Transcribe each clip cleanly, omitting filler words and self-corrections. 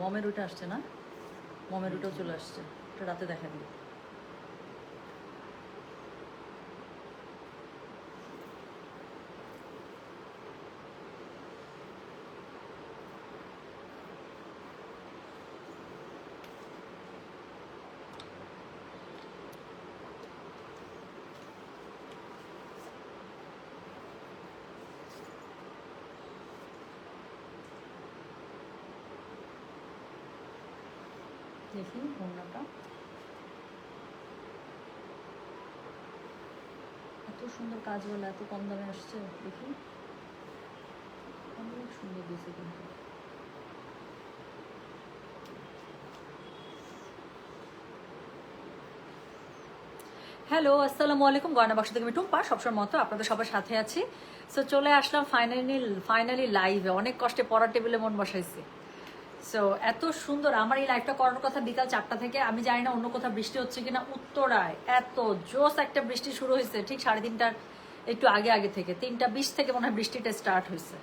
মমের ওটা আসছে না, মমের ওটাও চলে আসছে, ওটা রাতে দেখা দিই। দেখি ওড়নাটা এত সুন্দর কাজওয়ালা, এত কম দামে আসছে। দেখি, অনেক সুন্দর দিয়েছে কিন্তু। হ্যালো, আসসালামু আলাইকুম। গয়না বাক্স থেকে আমি টুম্পা, সবসময় মতো আপনাদের সবার সাথে আছি। সো চলে আসলাম ফাইনালি লাইভে। অনেক কষ্টে পড়ার টেবিলে মন বসাইছি। সো এত সুন্দর আমার এই লাইভটা করার কথা বিকাল 4টা থেকে। আমি জানি না অন্য কোথাও বৃষ্টি হচ্ছে কিনা। উত্তরায় এত জোস একটা বৃষ্টি শুরু হয়েছে ঠিক 3:30টার একটু আগে থেকে, 3:20 থেকে মনে হয় বৃষ্টিটা স্টার্ট হয়েছে।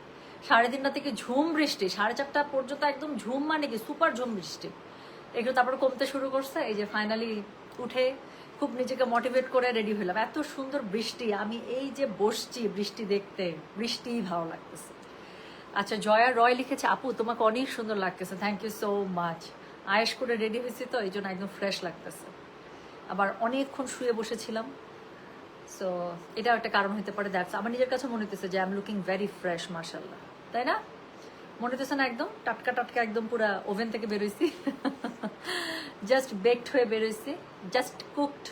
3:30টা থেকে ঝুম বৃষ্টি, 4:30 পর্যন্ত একদম ঝুম, মানে কি সুপার ঝুম বৃষ্টি। এগুলো তারপরে কমতে শুরু করছে। এই যে ফাইনালি উঠে খুব নিজেকে মোটিভেট করে রেডি হলাম। এত সুন্দর বৃষ্টি, আমি এই যে বসছি বৃষ্টি দেখতে, বৃষ্টিই ভালো লাগতেছে। আচ্ছা, জয়া রয় লিখেছে, আপু তোমাকে অনেক সুন্দর লাগতেছে, থ্যাংক ইউ সো মাচ। আয়েশ করে রেডি হয়েছি তো, এই জন্য একদম ফ্রেশ লাগতেছে। আবার অনেকক্ষণ শুয়ে বসেছিলাম, সো এটাও একটা কারণ হতে পারে। দ্যাটস, আমার নিজের কাছে মনে হতেছে যে I am looking very fresh, মাশাল্লাহ, তাই না? মনে হতেছে না একদম টাটকা টাটকা, একদম পুরা ওভেন থেকে বেরোইছি, জাস্ট বেকড হয়ে বেরোইছি, জাস্ট কুকড।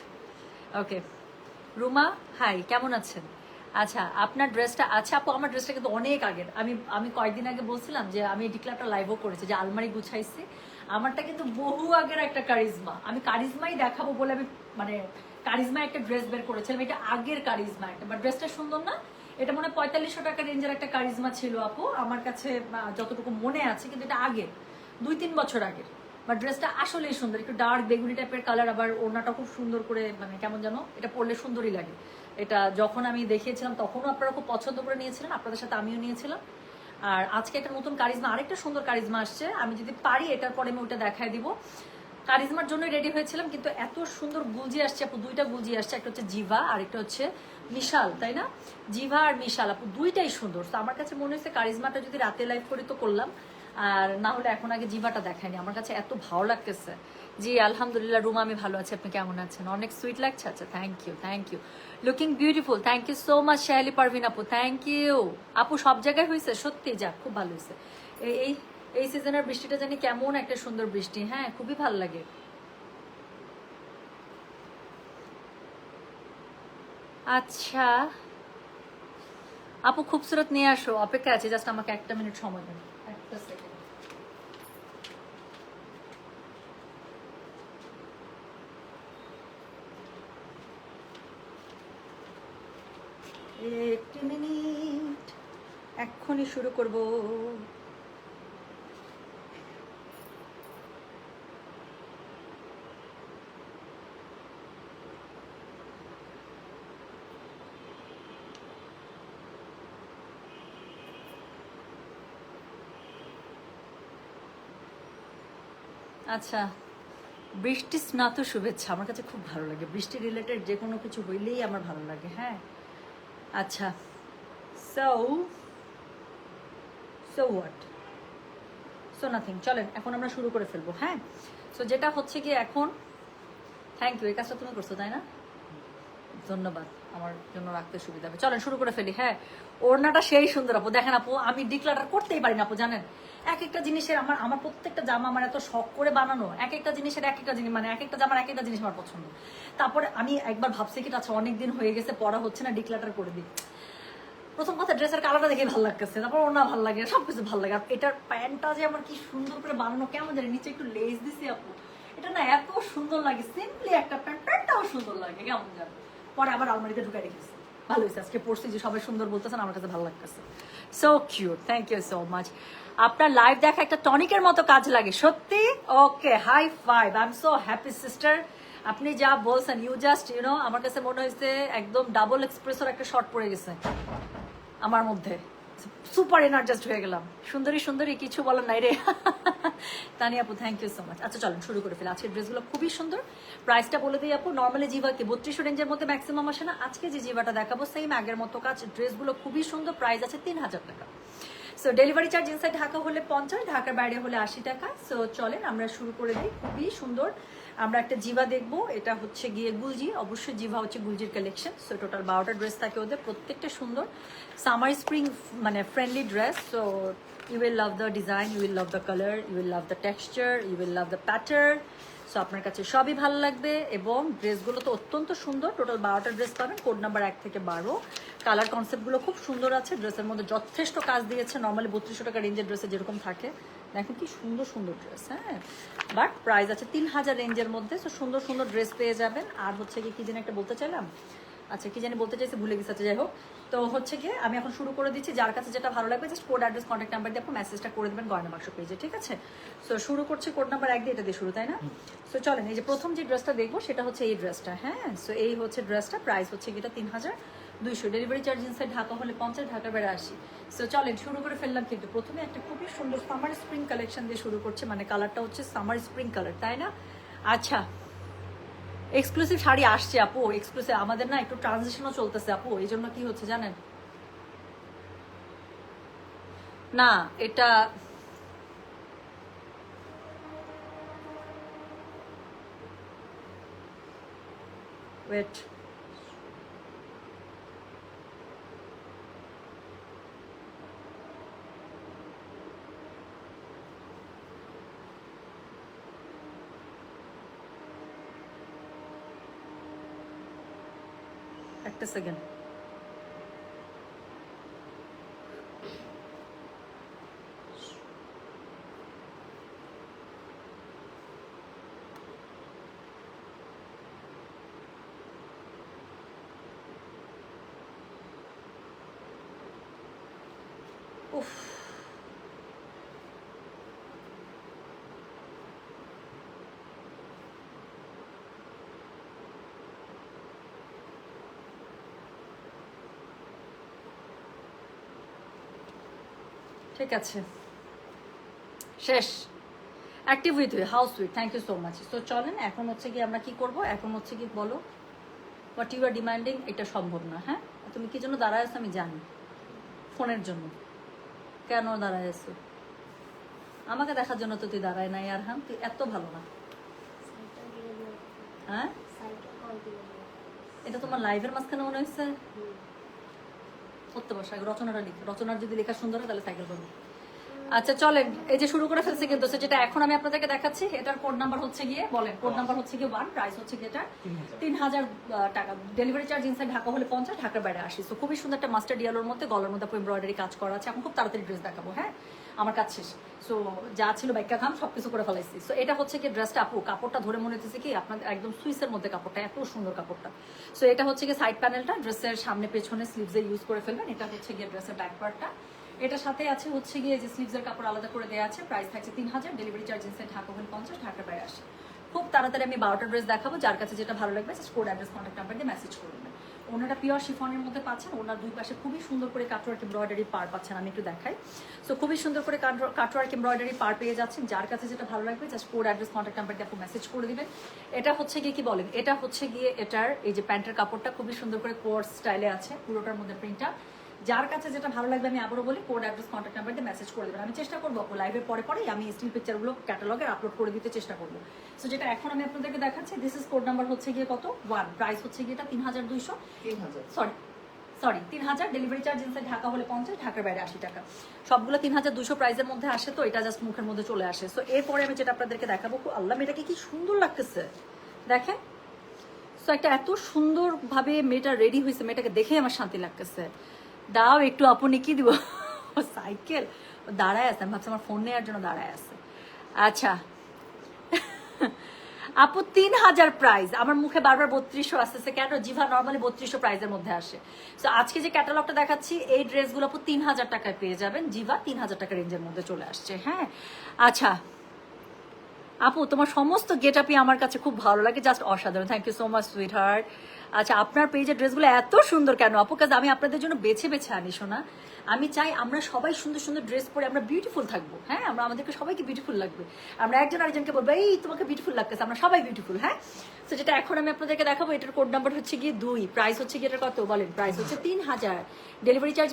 ওকে, রুমা হাই, কেমন আছেন? আচ্ছা, আপনার ড্রেসটা, আচ্ছা আপু আমার ড্রেসটা কিন্তু অনেক আগের। আমি কয়েকদিন আগে বলছিলাম যে আমি ডিক্লারটা লাইভও করেছি যে আলমারি গুছাইছি। আমারটা কিন্তু বহু আগের একটা কারিজমা। আমি কারিজমাই দেখাবো বলে আমি মানে কারিজমা একটা ড্রেস বের করেছিলাম। এটা আগের কারিজমা একটা, বাট ড্রেসটা সুন্দর না? এটা মনে হয় 4500 টাকা রেঞ্জের একটা কারিজমা ছিল আপু, আমার কাছে যতটুকু মনে আছে। কিন্তু এটা আগের, 2-3 বছর আগের। বাট ড্রেসটা আসলেই সুন্দর, একটু ডার্ক বেগুনি টাইপের কালার, আবার ওড়নাটা খুব সুন্দর করে, মানে কেমন যেন এটা পরলে সুন্দরই লাগে। এটা যখন আমি দেখিয়েছিলাম তখনও আপনারা খুব পছন্দ করে নিয়েছিলেন, আপনাদের সাথে আমিও নিয়েছিলাম। আর আজকে একটা নতুন কারিজমা, আরেকটা সুন্দর কারিজমা আসছে। আমি যদি পারি এটার পরে আমি ওটা দেখায় দিব। কারিজমার জন্য রেডি হয়েছিলাম, কিন্তু এত সুন্দর গুলজি আসছে আপু, 2টা গুলজি আসছে, একটা হচ্ছে জিভা আর একটা হচ্ছে মিশাল, তাই না? জিভা আর মিশাল আপু দুইটাই সুন্দর। তো আমার কাছে মনে হয়েছে কারিজমাটা যদি রাতে লাইভ করি তো করলাম, আর না হলে এখন আগে জিভাটা দেখায়নি। আমার কাছে এত ভালো লাগতেছে। জি আলহামদুলিল্লাহ রুমা, আমি ভালো আছি, আপনি কেমন আছেন? অনেক সুইট লাগছে। আচ্ছা, thank you, looking beautiful, thank you so much. Shayali Parvin আপু, থ্যাংক ইউ আপু। সব জায়গায় হয়েছে সত্যি, যাক খুব ভালো হয়েছে। এই এই সিজনের বৃষ্টিটা জানি কেমন একটা সুন্দর বৃষ্টি, হ্যাঁ খুবই ভালো লাগে। আচ্ছা আপু, খুবসুরত নিয়ে আসো, অপেক্ষা আছে, জাস্ট আমাকে 1 মিনিট সময় দেন, একটা সেকেন্ড। একটি মিনিট, এক্ষুনি শুরু করব। আচ্ছা, বৃষ্টি স্নাত শুভেচ্ছা। আমার কাছে খুব ভালো লাগে বৃষ্টি রিলেটেড যে কোনো কিছু হইলেই আমার ভালো লাগে, হ্যাঁ। আচ্ছা, so so what, so nothing, চলেন এখন আমরা শুরু করে ফেলবো, হ্যাঁ। সো যেটা হচ্ছে কি এখন, থ্যাংক ইউ, এই কাজটা তুমি করছো তাই না? ধন্যবাদ, আমার জন্য রাখতে সুবিধা হবে। চলেন শুরু করে ফেলি, হ্যাঁ। ওড়নাটা সেই সুন্দর আপু, দেখেন আপু, আমি ডিক্লার করতেই পারি না আপু, জানেন। এক একটা জিনিসের আমার আমার প্রত্যেকটা জামা আমার এত শখ করে বানানো, এক একটা জিনিসের এক একটা জিনিস, মানে এক একটা জামার এক একটা জিনিস আমার পছন্দ। তারপরে আমি একবার ভাবছি কি, আচ্ছা অনেকদিন হয়ে গেছে পরা হচ্ছে না, ডিক্লারটা করে দিই। প্রথম কথা, ড্রেসের কালারটা দেখে ভালো লাগতেছে, তারপর ওনা ভালো লাগে, সবকিছু ভালো লাগে। আর এটার প্যান্টটা যে আমার কি সুন্দর করে বানানো, কেমন জানি নিচে একটু লেস দিছি আপু, এটা না এত সুন্দর লাগে। সিম্পলি একটা প্যান্ট, প্যান্টটাও সুন্দর লাগে, কেমন জানো। পরে আবার আলমারিতে ঢুকে রেখেছি, ভালো হয়েছে। আজকে পড়ছি যে সবাই সুন্দর বলতেছেন, আমার কাছে ভালো লাগতেছে। So cute, thank you so much. আপনার লাইভ দেখা একটা টনিকের মতো কাজ লাগে সত্যি। Okay, hi five, I am so happy sister. আপনি যা বলছেন, ইউ জাস্ট আমার কাছে মনে হয়েছে একদম ডাবল এক্সপ্রেসর একটা শর্ট পড়ে গেছে আমার মধ্যে। সুপার এনার্জাস্ট হয়ে গেলাম। সুন্দরী সুন্দরী, কিছু বলার নাই রে। তানিয়া আপু থ্যাংক ইউ সো মাচ। আচ্ছা চলেন শুরু করে ফেলি। আজকের ড্রেসগুলো খুবই সুন্দর। প্রাইসটা বলে দিই আপু, নর্মালি জিভাকে 3200 রেঞ্জের মধ্যে ম্যাক্সিমাম আসে না, আজকে যে জিভাটা দেখাবো সেম আগের মতো কাজ। ড্রেসগুলো খুবই সুন্দর, প্রাইস আছে 3000 টাকা। So delivery charge inside Dhaka হলে 50, ঢাকার বাইরে হলে 80 টাকা। সো চলেন আমরা শুরু করে দিই। খুবই সুন্দর আমরা একটা জিভা দেখবো, এটা হচ্ছে গিয়ে গুলজি, অবশ্যই জিভা হচ্ছে গুলজির কালেকশন। সো টোটাল 12টা ড্রেস থাকে ওদের, প্রত্যেকটা সুন্দর সামার স্প্রিং মানে friendly dress. So you will love the design, you will love the colour, you will love the texture, you will love the pattern. So আপনার কাছে সবই ভালো লাগবে এবং ড্রেসগুলো তো অত্যন্ত সুন্দর। টোটাল 12টা ড্রেস পাবেন, কোড নাম্বার 1 থেকে 12। কালার কনসেপ্টগুলো খুব সুন্দর আছে, ড্রেসের মধ্যে যথেষ্ট কাজ দিয়েছে। নর্মালি 3200 টাকা রেঞ্জের ড্রেসে যেরকম থাকে, দেখেন কি সুন্দর সুন্দর ড্রেস। হ্যাঁ, বাট প্রাইস আছে 3000 রেঞ্জের মধ্যে। সো সুন্দর সুন্দর ড্রেস পেয়ে যাবেন। আর হচ্ছে কি যেন একটা বলতে চাইলাম, আচ্ছা কি জানি বলতে চাইছি ভুলে গেছে। যাই হোক, তো হচ্ছে গিয়ে আমি এখন শুরু করে দিচ্ছি। যার কাছে যেটা ভালো লাগবে just code address contact number দিয়ে আপনি মেসেজটা করে দেবেন গয়না বাক্স পেজে, ঠিক আছে? সো শুরু করছি কোড নাম্বার 1 দিয়ে, এটা দিয়ে শুরু, তাই না? সো চলেন এই যে প্রথম যে ড্রেসটা দেখবো সেটা হচ্ছে এই ড্রেসটা। হ্যাঁ, সো এই হচ্ছে ড্রেসটা, প্রাইস হচ্ছে এটা 3200, ডেলিভারি চার্জ ইনসাইড ঢাকা হলে 50, ঢাকার বাইরে 80। সো চলেন শুরু করে ফেললাম। কিন্তু প্রথমে একটা খুবই সুন্দর সামার স্প্রিং কালেকশন দিয়ে শুরু করছে, মানে কালারটা হচ্ছে সামার স্প্রিং কালার, তাই না? আচ্ছা, এক্সক্লুসিভ শাড়ি আসছে আপু, এক্সক্লুসিভ আমাদের না একটু ট্রানজিশনও চলতেছে আপু, এই জন্য কি হচ্ছে জানেন না, এটা ওয়েট, একটা সেকেন্ড। উফ, ঠিক আছে, শেষ। Active with how sweet, thank you so much. তো চলেন এখন হচ্ছে কি আমরা কি করব, এখন হচ্ছে কি বলো, হোয়াট ইউ আর ডিমান্ডিং, এটা সম্ভব না। হ্যাঁ, তুমি কি জন্য দাঁড়ায় আছো আমি জানি, ফোনের জন্য। কেন দাঁড়ায় আছো? আমাকে দেখার জন্য তো তুই দাঁড়ায় নাই আর। হ্যাঁ, তুই এত ভালো না। হ্যাঁ, এটা তোমার লাইভের মাঝখানে মনে হচ্ছে। করতে বসা রচনাটা লিখ, রচনার যদি লেখা সুন্দর হয় তাহলে সাইকেল করবো। আচ্ছা চলেন এই যে শুরু করে ফেলছি কিন্তু, যেটা এখন আমি আপনাদেরকে দেখাচ্ছি এটার কোড নাম্বার হচ্ছে গিয়ে, বলেন কোড নাম্বার হচ্ছে গিয়ে 1, প্রাইস হচ্ছে গিয়ে এটা 3000 টাকা। ডেলিভারি চার্জ ইনসাইড ঢাকা হলে 50, ঢাকার বাইরে 80। তো খুবই সুন্দর একটা মাস্টার ডিয়ালোর মধ্যে, গলার মধ্যে এমব্রয়ডারি কাজ করা আছে। এখন খুব তাড়াতাড়ি ড্রেস দেখাবো। হ্যাঁ, আমার কাজ শেষ। সো যা ছিল বাইকা খাম সবকিছু করে ফেলাইছি। সো এটা হচ্ছে কি ড্রেসটা আপু, কাপড়টা ধরে মনে হচ্ছে কি আপনাদের একদম সুইসের মধ্যে কাপড়টা, এত সুন্দর কাপড়টা। সো এটা হচ্ছে গিয়ে সাইড প্যানেলটা, ড্রেসের সামনে পেছনে স্লিভসে ইউজ করে ফেলবেন। এটা হচ্ছে গিয়ে ড্রেসের ব্যাক পার্টটা, এটার সাথে আছে হচ্ছে গিয়ে যে স্লিভসের কাপড় আলাদা করে দেওয়া আছে। প্রাইস থাকছে 3000, ডেলিভারি চার্জ ইনসাইড ঢাকা হলে 50, ঢাকার বাইরে 80। খুব তাড়াতাড়ি আমি 12টা ড্রেস দেখাবো। যার কাছে যেটা ভালো লাগবে just code address contact number দিয়ে মেসেজ করে দেবেন। ওনাটা পিওর শিফনের মধ্যে পাচ্ছেন, ওনার দুই পাশে খুবই সুন্দর করে কাটওয়ার্ক এমব্রয়ডারি পার পাচ্ছেন। আমি একটু দেখাই। সো খুবই সুন্দর করে কাটওয়ার্ক এমব্রয়ডারি পার পেয়ে যাচ্ছেন। যার কাছে যেটা ভালো লাগবে just code address contact number দিয়ে আপনি মেসেজ করে দিবেন। এটা হচ্ছে গিয়ে কি বলেন, এটা হচ্ছে গিয়ে এটার এই যে প্যান্টের কাপড়টা খুবই সুন্দর করে কোর্স স্টাইলে আছে, পুরোটার মধ্যে প্রিন্টটা। যার কাছে যেটা ভালো লাগবে আমি আবারও বলি কোড অ্যাড্রেস কন্ট্যাক্ট নাম্বার দিয়ে মেসেজ করে দেবেন। আমি চেষ্টা করবো আপু লাইভের পরে পরেই আমি স্টিল পিকচারগুলো ক্যাটালগে আপলোড করে দিতে চেষ্টা করবো। সো যেটা এখন আমি আপনাদেরকে দেখাচ্ছি, দিস ইজ কোড নাম্বার হচ্ছে গিয়ে কত 1, প্রাইস হচ্ছে গিয়ে এটা 3200, sorry 3000, delivery charge inside Dhaka হলে 50, ঢাকার বাইরে 80 টাকা। সবগুলো 3200 প্রাইসের মধ্যে আসে, তো এটা জাস্ট মুখের মধ্যে চলে আসে। সো এরপরে আমি যেটা আপনাদেরকে দেখাবো, আল্লাহ মেয়েটাকে কি সুন্দর লাগতেছে দেখেন। সো একটা এত সুন্দরভাবে মেয়েটা রেডি হয়েছে, মেয়েটাকে দেখে আমার শান্তি লাগতেছে। দাও একটু আপনি কি দিব, সাইকেল দাঁড়ায় আছে, আমি ভাবছি আমার ফোন নেওয়ার জন্য দাঁড়ায় আছে। আচ্ছা আপু 3000 প্রাইস, আমার মুখে বারবার 3200 আসতেছে কেন? জিভা নর্মালি 3200 প্রাইসের মধ্যে আসে। তো আজকে যে ক্যাটালগটা দেখাচ্ছি এই ড্রেসগুলো আপু 3000 টাকায় পেয়ে যাবেন। জিভা 3000 টাকা রেঞ্জের মধ্যে চলে আসছে। হ্যাঁ, আচ্ছা আপু তোমার সমস্ত গেট আপই আমার কাছে খুব ভালো লাগে, জাস্ট অসাধারণ। Thank you so much sweetheart. আচ্ছা, আপনার পেজের ড্রেসগুলো এত সুন্দর কেন আপু? কাজ আমি আপনাদের জন্য বেছে বেছে আনি শোনা। আমি চাই আমরা সবাই সুন্দর সুন্দর ড্রেস পরে আমরা বিউটিফুল থাকবো। হ্যাঁ, আমরা আমাদেরকে সবাইকে বিউটিফুল লাগবে। আমরা একজন আরেকজনকে বলবো এই তোমাকে বিউটিফুল লাগতেছে, আমরা সবাই বিউটিফুল। হ্যাঁ, তো যেটা এখন আমি আপনাদেরকে দেখাবো, এটার কোড নাম্বার হচ্ছে গিয়ে 2, প্রাইস হচ্ছে গিয়ে এটা কত বলেন? প্রাইস হচ্ছে 3000। Delivery charge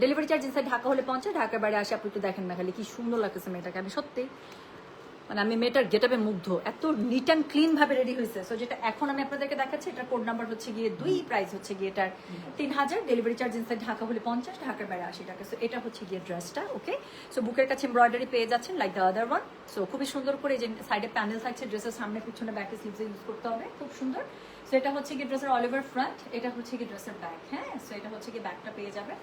delivery charge inside Dhaka হলে 50, ঢাকার বাইরে আসে আপনি একটু দেখেন না খালি কি সুন্দর লাগতেছে মেয়েটাকে। আমি সত্যি মানে আমি মেয়েটার গেটআপে মুগ্ধ, এত নিট অ্যান্ড ক্লিন ভাবে রেডি হয়েছে। সো যেটা এখন আমি আপনাদেরকে দেখাচ্ছি, এটার কোড নাম্বার হচ্ছে গিয়ে 2, প্রাইস হচ্ছে গিয়ে এটার 3000, ডেলিভারি চার্জ ইনসাইড ঢাকা হলে 50, ঢাকার বাইরে 80 টাকা। সো এটা হচ্ছে গিয়ে ড্রেসটা। ওকে, সো বুকের কাছে এমব্রয়ডারি পেয়ে যাচ্ছেন like the other one. So খুবই সুন্দর করে যে সাইডে প্যানেল থাকছে, ড্রেসের সামনে পিছনে ব্যাকে স্লিভসে ইউজ করতে হবে, খুব সুন্দর। সো এটা হচ্ছে গিয়ে ড্রেসের অল ওভার ফ্রন্ট, এটা হচ্ছে গিয়ে ড্রেসের ব্যাক। হ্যাঁ, সো এটা হচ্ছে গিয়ে ব্যাকটা পেয়ে যাবে।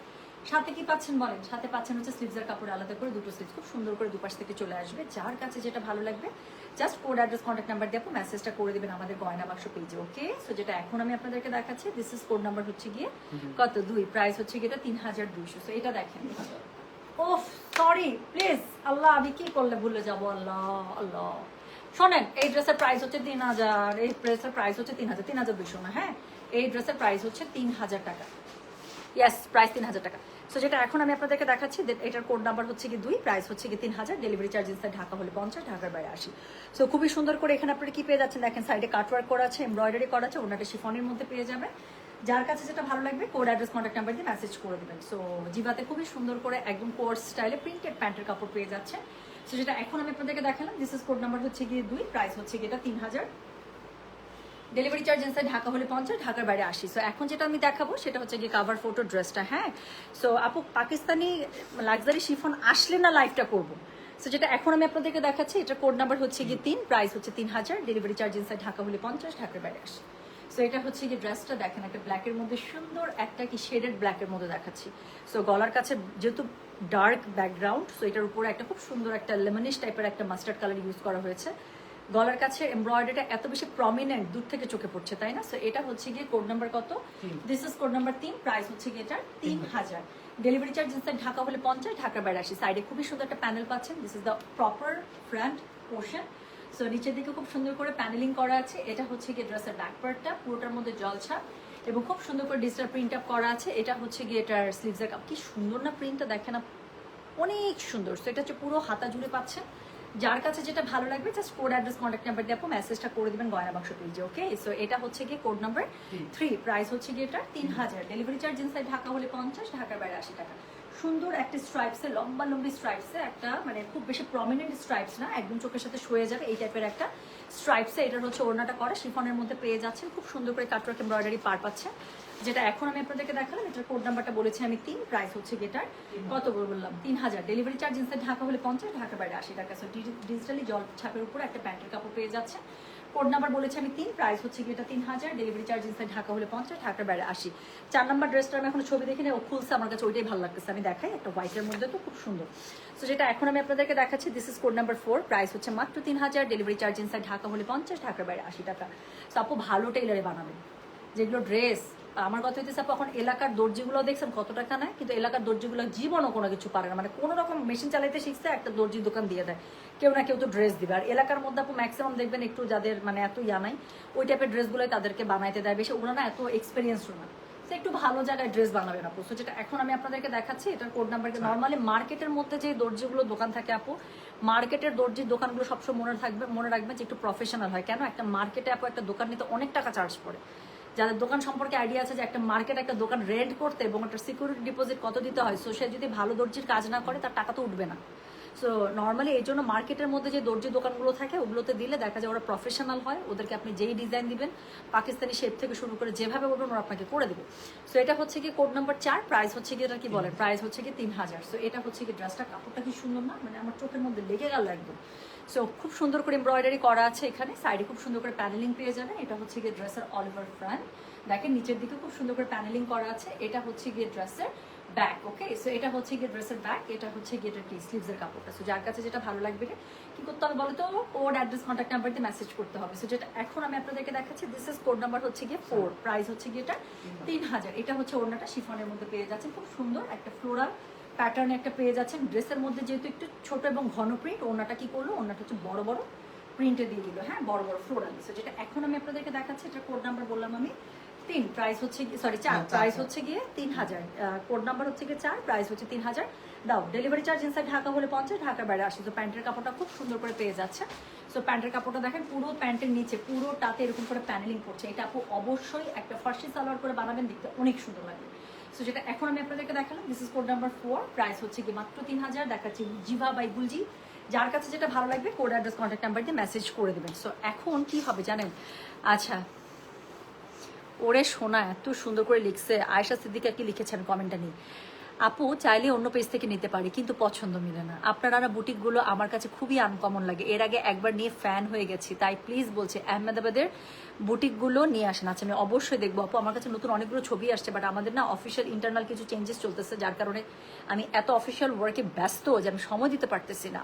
সাথে কি পাচ্ছেন বলেন? সাথে পাচ্ছেন হচ্ছে স্লিভসের কাপড় আলাদা করে, দুটো স্লিভস খুব সুন্দর করে দুপাশ থেকে চলে আসবে। যার কাছে যেটা ভালো লাগবে just code address contact number দিয়ে মেসেজটা করে দিবেন আমাদের গয়না বাক্স পেজে। ওকে, সো যেটা এখন আমি আপনাদেরকে দেখাচ্ছি, দিস ইজ কোড নাম্বার হচ্ছে গিয়ে কত 2, প্রাইস হচ্ছে গিয়ে এটা 3200। সো এটা দেখেন। ওফ সরি প্লিজ, আল্লাহ আমি কি করলে ভুলে যাবো, আল্লাহ আল্লাহ। শোনেন, এই ড্রেসের প্রাইস হচ্ছে 3000, এই ড্রেসের প্রাইস হচ্ছে 3000, 3200 না। হ্যাঁ, এই ড্রেসের প্রাইস হচ্ছে 3000 টাকা। ইয়েস, প্রাইস 3000 টাকা। সো যেটা এখন আমি আপনাদেরকে দেখাচ্ছি, এটার কোড নাম্বার হচ্ছে কি 2, প্রাইস হচ্ছে কি 3000, ডেলিভারি চার্জ ইনসাইড ঢাকা হলে 50, ঢাকার বাইরে 80। সো খুবই সুন্দর করে এখানে আপনারা কি পেয়ে যাচ্ছেন দেখেন, সাইডে কাটওয়ার্ক করা আছে, এমব্রয়ডারি করা আছে, ওনাটা শিফনের মধ্যে পেয়ে যাবে। যার কাছে যেটা ভালো লাগবে কোড অ্যাড্রেস কন্ট্যাক্ট নাম্বার দিয়ে মেসেজ করে দেবেন। সো জিবাতে খুবই সুন্দর করে একদম কোর্স স্টাইলে প্রিন্টেড প্যান্টের কাপড় পেয়ে যাচ্ছে। সো যেটা এখন আমি আপনাদেরকে দেখালাম, দিস ইজ কোড নাম্বার হচ্ছে গিয়ে 2, প্রাইস হচ্ছে গিয়ে এটা 3000, ডেলিভারি চার্জ ইনসাইড ঢাকা হলে 50, ঢাকার বাইরে 80। সো এখন যেটা আমি দেখাবো সেটা হচ্ছে গিয়ে কাভার ফটো ড্রেসটা। হ্যাঁ, সো আপু পাকিস্তানি লাক্সারি শিফন আসলে না লাইভটা করবো। সো যেটা এখন আমি আপনাদেরকে দেখাচ্ছি, এটা কোড নাম্বার হচ্ছে গিয়ে 3, প্রাইস হচ্ছে 3000, ডেলিভারি চার্জ ইনসাইড ঢাকা হলে 50, ঢাকার বাইরে 80। সো এটা হচ্ছে গিয়ে ড্রেসটা দেখেন, একটা ব্ল্যাকের মধ্যে সুন্দর একটা কি শেডেড ব্ল্যাকের মধ্যে দেখাচ্ছি। সো গলার কাছে যেহেতু ডার্ক ব্যাকগ্রাউন্ড, সো এটার উপরে একটা খুব সুন্দর একটা লেমনিশ টাইপের একটা মাস্টার্ড কালার ইউজ করা হয়েছে। গলার কাছে এমব্রয়ডারিটা এত বেশি প্রমিনেন্ট, দূর থেকে চোখে পড়ছে, তাই না? সো এটা হচ্ছে গিয়ে কোড নাম্বার কত? This is code number 3, price হচ্ছে গিয়ে এটা 3000, ডেলিভারি চার্জ ইনসাইড ঢাকা হলে 50, ঢাকার বাইরে 80। সাইডে খুবই সুন্দর একটা প্যানেল পাচ্ছেন, this is the proper front portion. So নিচের দিকে খুব সুন্দর করে প্যানেলিং করা আছে। এটা হচ্ছে গিয়ে ড্রেসের ব্যাক পার্টটা, পুরোটার মধ্যে জলছা এবং খুব সুন্দর করে ডিজিটাল প্রিন্ট আপ করা আছে। এটা হচ্ছে গিয়ে এটার স্লিভসের কাপ, কি সুন্দর না প্রিন্টটা, দেখেন অনেক সুন্দর। সো এটা হচ্ছে পুরো হাতা জুড়ে পাচ্ছেন। যার কাছে যেটা ভালো লাগবে just code address contact number দিয়ে আপু মেসেজটা করে দিবেন গয়না বাক্স পেজে। ওকে, সো এটা হচ্ছে গিয়ে কোড নাম্বার 3, প্রাইস হচ্ছে গিয়ে এটা 3000, ডেলিভারি চার্জ ইনসাইড ঢাকা হলে 50, ঢাকার বাইরে 80 টাকা। সুন্দর একটা স্ট্রাইপসে, লম্বা লম্বি স্ট্রাইপসে একটা, মানে খুব বেশি প্রমিনেন্ট স্ট্রাইপস না, একদম চোখের সাথে সয়ে যাবে এই টাইপের একটা স্ট্রাইপসে। এটার হচ্ছে ওড়নাটা করা শিফনের মধ্যে পেয়ে যাচ্ছেন, খুব সুন্দর করে কাটওয়ার্ক এমব্রয়ডারি পার পাচ্ছে। যেটা এখন আমি আপনাদেরকে দেখালাম, এটার কোড নাম্বারটা বলেছি আমি 3, প্রাইস হচ্ছে গেটার কত বললাম 3000, ডেলিভারি চার্জ ইনসাইড ঢাকা হলে 50, ঢাকার বাইরে 80 টাকা। সো ডিজিটালি জল ছাপের উপর একটা প্যান্টের কাপড় পেয়ে যাচ্ছে। কোড নাম্বার বলেছি আমি 3, প্রাইস হচ্ছে গিয়ে 3000, ডেলিভারি চার্জ ইনসাইড ঢাকা হলে 50, ঢাকার বাইরে 80। 4 নাম্বার ড্রেসটা আমি এখন ছবি দেখে ও খুলছে, আমার কাছে ওইটাই ভালো লাগতেছে, আমি দেখাই। একটা হোয়াইটের মধ্যে তো খুব সুন্দর। সো যেটা এখন আমি আপনাদেরকে দেখাচ্ছি, this is code number 4, price হচ্ছে মাত্র 3000, ডেলিভারি চার্জ ইনসাইড ঢাকা হলে 50, ঢাকার বাইরে 80 টাকা। সো আপু ভালো টেইলারে বানাবেন, যেগুলো ড্রেস আমার কথা হইতেছে আপু, এখন এলাকার দর্জিগুলো দেখছেন কত টাকা নেয়, কিন্তু এলাকার দর্জিগুলো জীবনও কোনো কিছু পারে না, মানে কোনো রকম মেশিন চালাইতে শিখছে, একটা দর্জির দোকান দিয়ে দেয়, কেউ না কেউ তো ড্রেস দিবে। আর এলাকার মধ্যে আপু ম্যাক্সিমাম দেখবেন একটু যাদের মানে এত নাই, ওই টাইপের ড্রেসগুলোই তাদেরকে বানাইতে দেয় বেশি, ওরা না এত এক্সপিরিয়েন্সড না। সে একটু ভালো জায়গায় ড্রেস বানাবেন আপু। সো যেটা এখন আমি আপনাদেরকে দেখাচ্ছি, এটার কোড নাম্বারকে নর্মালি মার্কেটের মধ্যে যে দর্জিগুলো দোকান থাকে আপু, মার্কেটের দর্জির দোকানগুলো সবসময় মনে রাখবেন যে একটু প্রফেশনাল হয়। কেন? একটা মার্কেটে আপু একটা দোকান নিতে অনেক টাকা চার্জ পড়ে। যাদের দোকান সম্পর্কে আইডিয়া আছে যে একটা মার্কেট একটা দোকান রেন্ট করতে এবং একটা সিকিউরিটি ডিপোজিট কত দিতে হয়, সো সে যদি ভালো দর্জির কাজ না করে তার টাকা তো উঠবে না। সো নর্মালি এই জন্য মার্কেটের মধ্যে যে দর্জির দোকানগুলো থাকে ওগুলোতে দিলে দেখা যায় ওরা প্রফেশনাল হয়, ওদেরকে আপনি যেই ডিজাইন দিবেন পাকিস্তানি শেপ থেকে শুরু করে যেভাবে বলবেন ওরা আপনাকে করে দেবে। সো এটা হচ্ছে কি কোড নাম্বার 4, প্রাইস হচ্ছে কি এটা কি বলেন, প্রাইস হচ্ছে কি 3000। সো এটা হচ্ছে কি ড্রেসটা, কাপড়টা কি সুন্দর না, মানে আমার চোখের মধ্যে লেগে গেল একদম। সো খুব সুন্দর করে এমব্রয়ডারি করা আছে এখানে, সাইডে খুব সুন্দর করে প্যানেলিং পেয়ে যাবেন। এটা হচ্ছে গিয়ে ড্রেসের অল ওভার ফ্রন্ট, দেখেন নিচের দিকে খুব সুন্দর করে প্যানেলিং করা আছে। এটা হচ্ছে গিয়ে ড্রেসের ব্যাক। ওকে, সো এটা হচ্ছে গিয়ে ড্রেসের ব্যাক, এটা হচ্ছে গিয়ে কি স্লিভসের কাপড়টা। সো যার কাছে যেটা ভালো লাগবে কি করতে হবে বলো তো, কোড অ্যাড্রেস কন্ট্যাক্ট নাম্বার দিয়ে মেসেজ করতে হবে। সো যেটা এখন আমি আপনাদেরকে দেখাচ্ছি, দিস ইজ কোড নাম্বার হচ্ছে গিয়ে 4, প্রাইস হচ্ছে গিয়ে এটা 3000। এটা হচ্ছে ওড়নাটা শিফনের মধ্যে পেয়ে যাচ্ছেন, খুব সুন্দর একটা ফ্লোরাল প্যাটার্নে একটা পেয়ে যাচ্ছেন। ড্রেসের মধ্যে যেহেতু একটু ছোট এবং ঘন প্রিন্ট, ওনাটা কি করলো, ওনাটা হচ্ছে বড় বড় প্রিন্টে দিয়ে দিল, হ্যাঁ, বড় বড় ফ্লোরাল। সো যেটা এখন আমি আপনাদেরকে দেখাচ্ছি, এটা কোড নাম্বার বললাম আমি 3, প্রাইস হচ্ছে সরি 4, প্রাইস হচ্ছে গিয়ে 3000, কোড নাম্বার হচ্ছে গিয়ে 4, প্রাইস হচ্ছে 3000। দাও ডেলিভারি চার্জ ইনসাইড ঢাকা হলে 50, ঢাকার বাইরে 80। তো প্যান্টের কাপড়টা খুব সুন্দর করে পেয়ে যাচ্ছে। সো প্যান্টের কাপড়টা দেখেন, পুরো প্যান্টের নিচে পুরোটাতে এরকম করে প্যানেলিং করছে। এটা আপু অবশ্যই একটা ফার্সি সালোয়ার করে বানাবেন, দেখতে অনেক সুন্দর লাগবে। সো যেটা এখন আমি আপনাদেরকে দেখালাম, this is code number 4, price হচ্ছে কি মাত্র 3000। দেখাচ্ছি জিভা বাই গুলজি। যার কাছে যেটা ভালো লাগবে কোড অ্যাড্রেস কন্ট্যাক্ট নাম্বার দিয়ে মেসেজ করে দেবেন। সো এখন কি হবে জানেন, আচ্ছা ওরে শোনা এত সুন্দর করে লিখছে, আয়েশা সিদ্দিকা কি লিখেছেন কমেন্টটা নিয়ে, আপু চাইলে অন্য পেজ থেকে নিতে পারি কিন্তু পছন্দ মিলে না। আপনারা বুটিকগুলো আমার কাছে খুবই আনকমন লাগে, এর আগে একবার নিয়ে ফ্যান হয়ে গেছি, তাই প্লিজ বলছি আহমেদাবাদের বুটিকগুলো নিয়ে আসেন। আচ্ছা আমি অবশ্যই দেখবো আপু, আমার কাছে নতুন অনেকগুলো ছবি আসছে, বাট আমাদের না অফিসিয়াল ইন্টারনাল কিছু চেঞ্জেস চলতেছে, যার কারণে আমি এত অফিসিয়াল ওয়ার্কে ব্যস্ত যে আমি সময় দিতে পারতেছি না।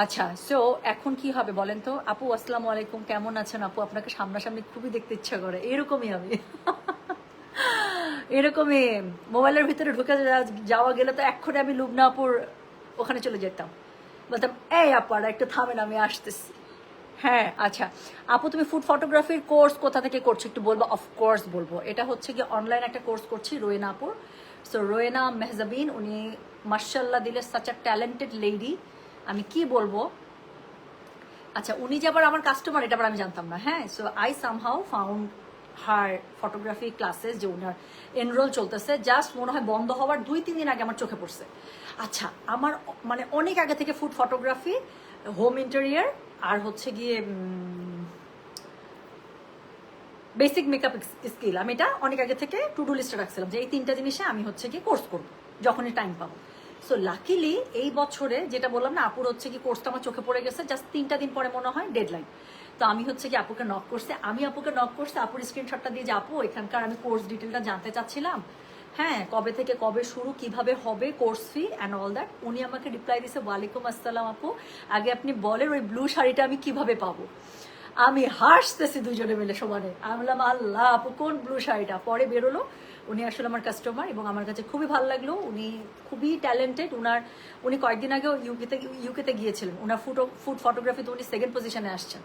আচ্ছা সো এখন কি হবে বলেন তো। আপু আসসালামু আলাইকুম, কেমন আছেন আপু? আপনাকে সামনাসামনি খুবই দেখতে ইচ্ছা করে, এরকমই আমি এরকমই মোবাইলের ভিতরে ঢুকে যাওয়া গেলে তো এক্ষুনি আমি লুবনা আপুর ওখানে চলে যেতাম, বলতাম এই আপারা একটু থামেন আমি আসতেছি। হ্যাঁ আচ্ছা আপু, তুমি ফুড ফটোগ্রাফির কোর্স কোথা থেকে করছো একটু বলবো? অফকোর্স বলবো, এটা হচ্ছে কি অনলাইন একটা কোর্স করছি রোয়েনা আপুর। সো রোয়েনা মেহজাবিন, উনি মার্শাল্লাহ দিলে সাচ আ ট্যালেন্টেড লেডি, আমি কি বলবো। আচ্ছা উনি যে আবার আমার কাস্টমার এটা আবার আমি জানতাম না, হ্যাঁ। So I somehow found her photography classes, যে ওনার এনরোল চলতেছে, জাস্ট মনে হয় বন্ধ হওয়ার 2-3 দিন আগে আমার চোখে পড়ছে। আচ্ছা আমার মানে অনেক আগে থেকে ফুড ফটোগ্রাফি, হোম ইন্টেরিয়ার, আর হচ্ছে গিয়ে বেসিক মেকআপ স্কিল, আমি এটা অনেক আগে থেকে টু ডু লিস্টে রাখছিলাম যে এই 3টা জিনিসে আমি হচ্ছে কি কোর্স করবো যখনই টাইম পাবো। সো লাকিলি এই বছরে যেটা বললাম না, আপুর হচ্ছে কি কোর্সটা আমার চোখে পড়ে গেছে, জাস্ট 3টা দিন পরে মনে হয় ডেডলাইন। তো আমি হচ্ছে কি আপুকে নক করছি, আপুর স্ক্রিনশটটা দিয়ে যে আপু এখানকার আমি কোর্স ডিটেলটা জানতে চাচ্ছিলাম, হ্যাঁ কবে থেকে কবে শুরু, কিভাবে হবে, course fee and all that. উনি আমাকে রিপ্লাই দিছে ওয়ালাইকুম আসসালাম আপু, আগে আপনি বলেন ওই ব্লু শাড়িটা আমি কিভাবে পাবো। আমি হাসতেছি দুজনে মিলে সমানে, আমি বললাম আল্লাহ আপু কোন ব্লু শাড়িটা। পরে বেরোলো উনি আসলে আমার কাস্টমার এবং আমার কাছে খুবই ভালো লাগলো, উনি খুবই ট্যালেন্টেড। উনি কয়েকদিন আগেও ইউকেতে গিয়েছিলেন, ওনার ফুড ফটোগ্রাফিতে উনি 2nd পজিশনে আসছেন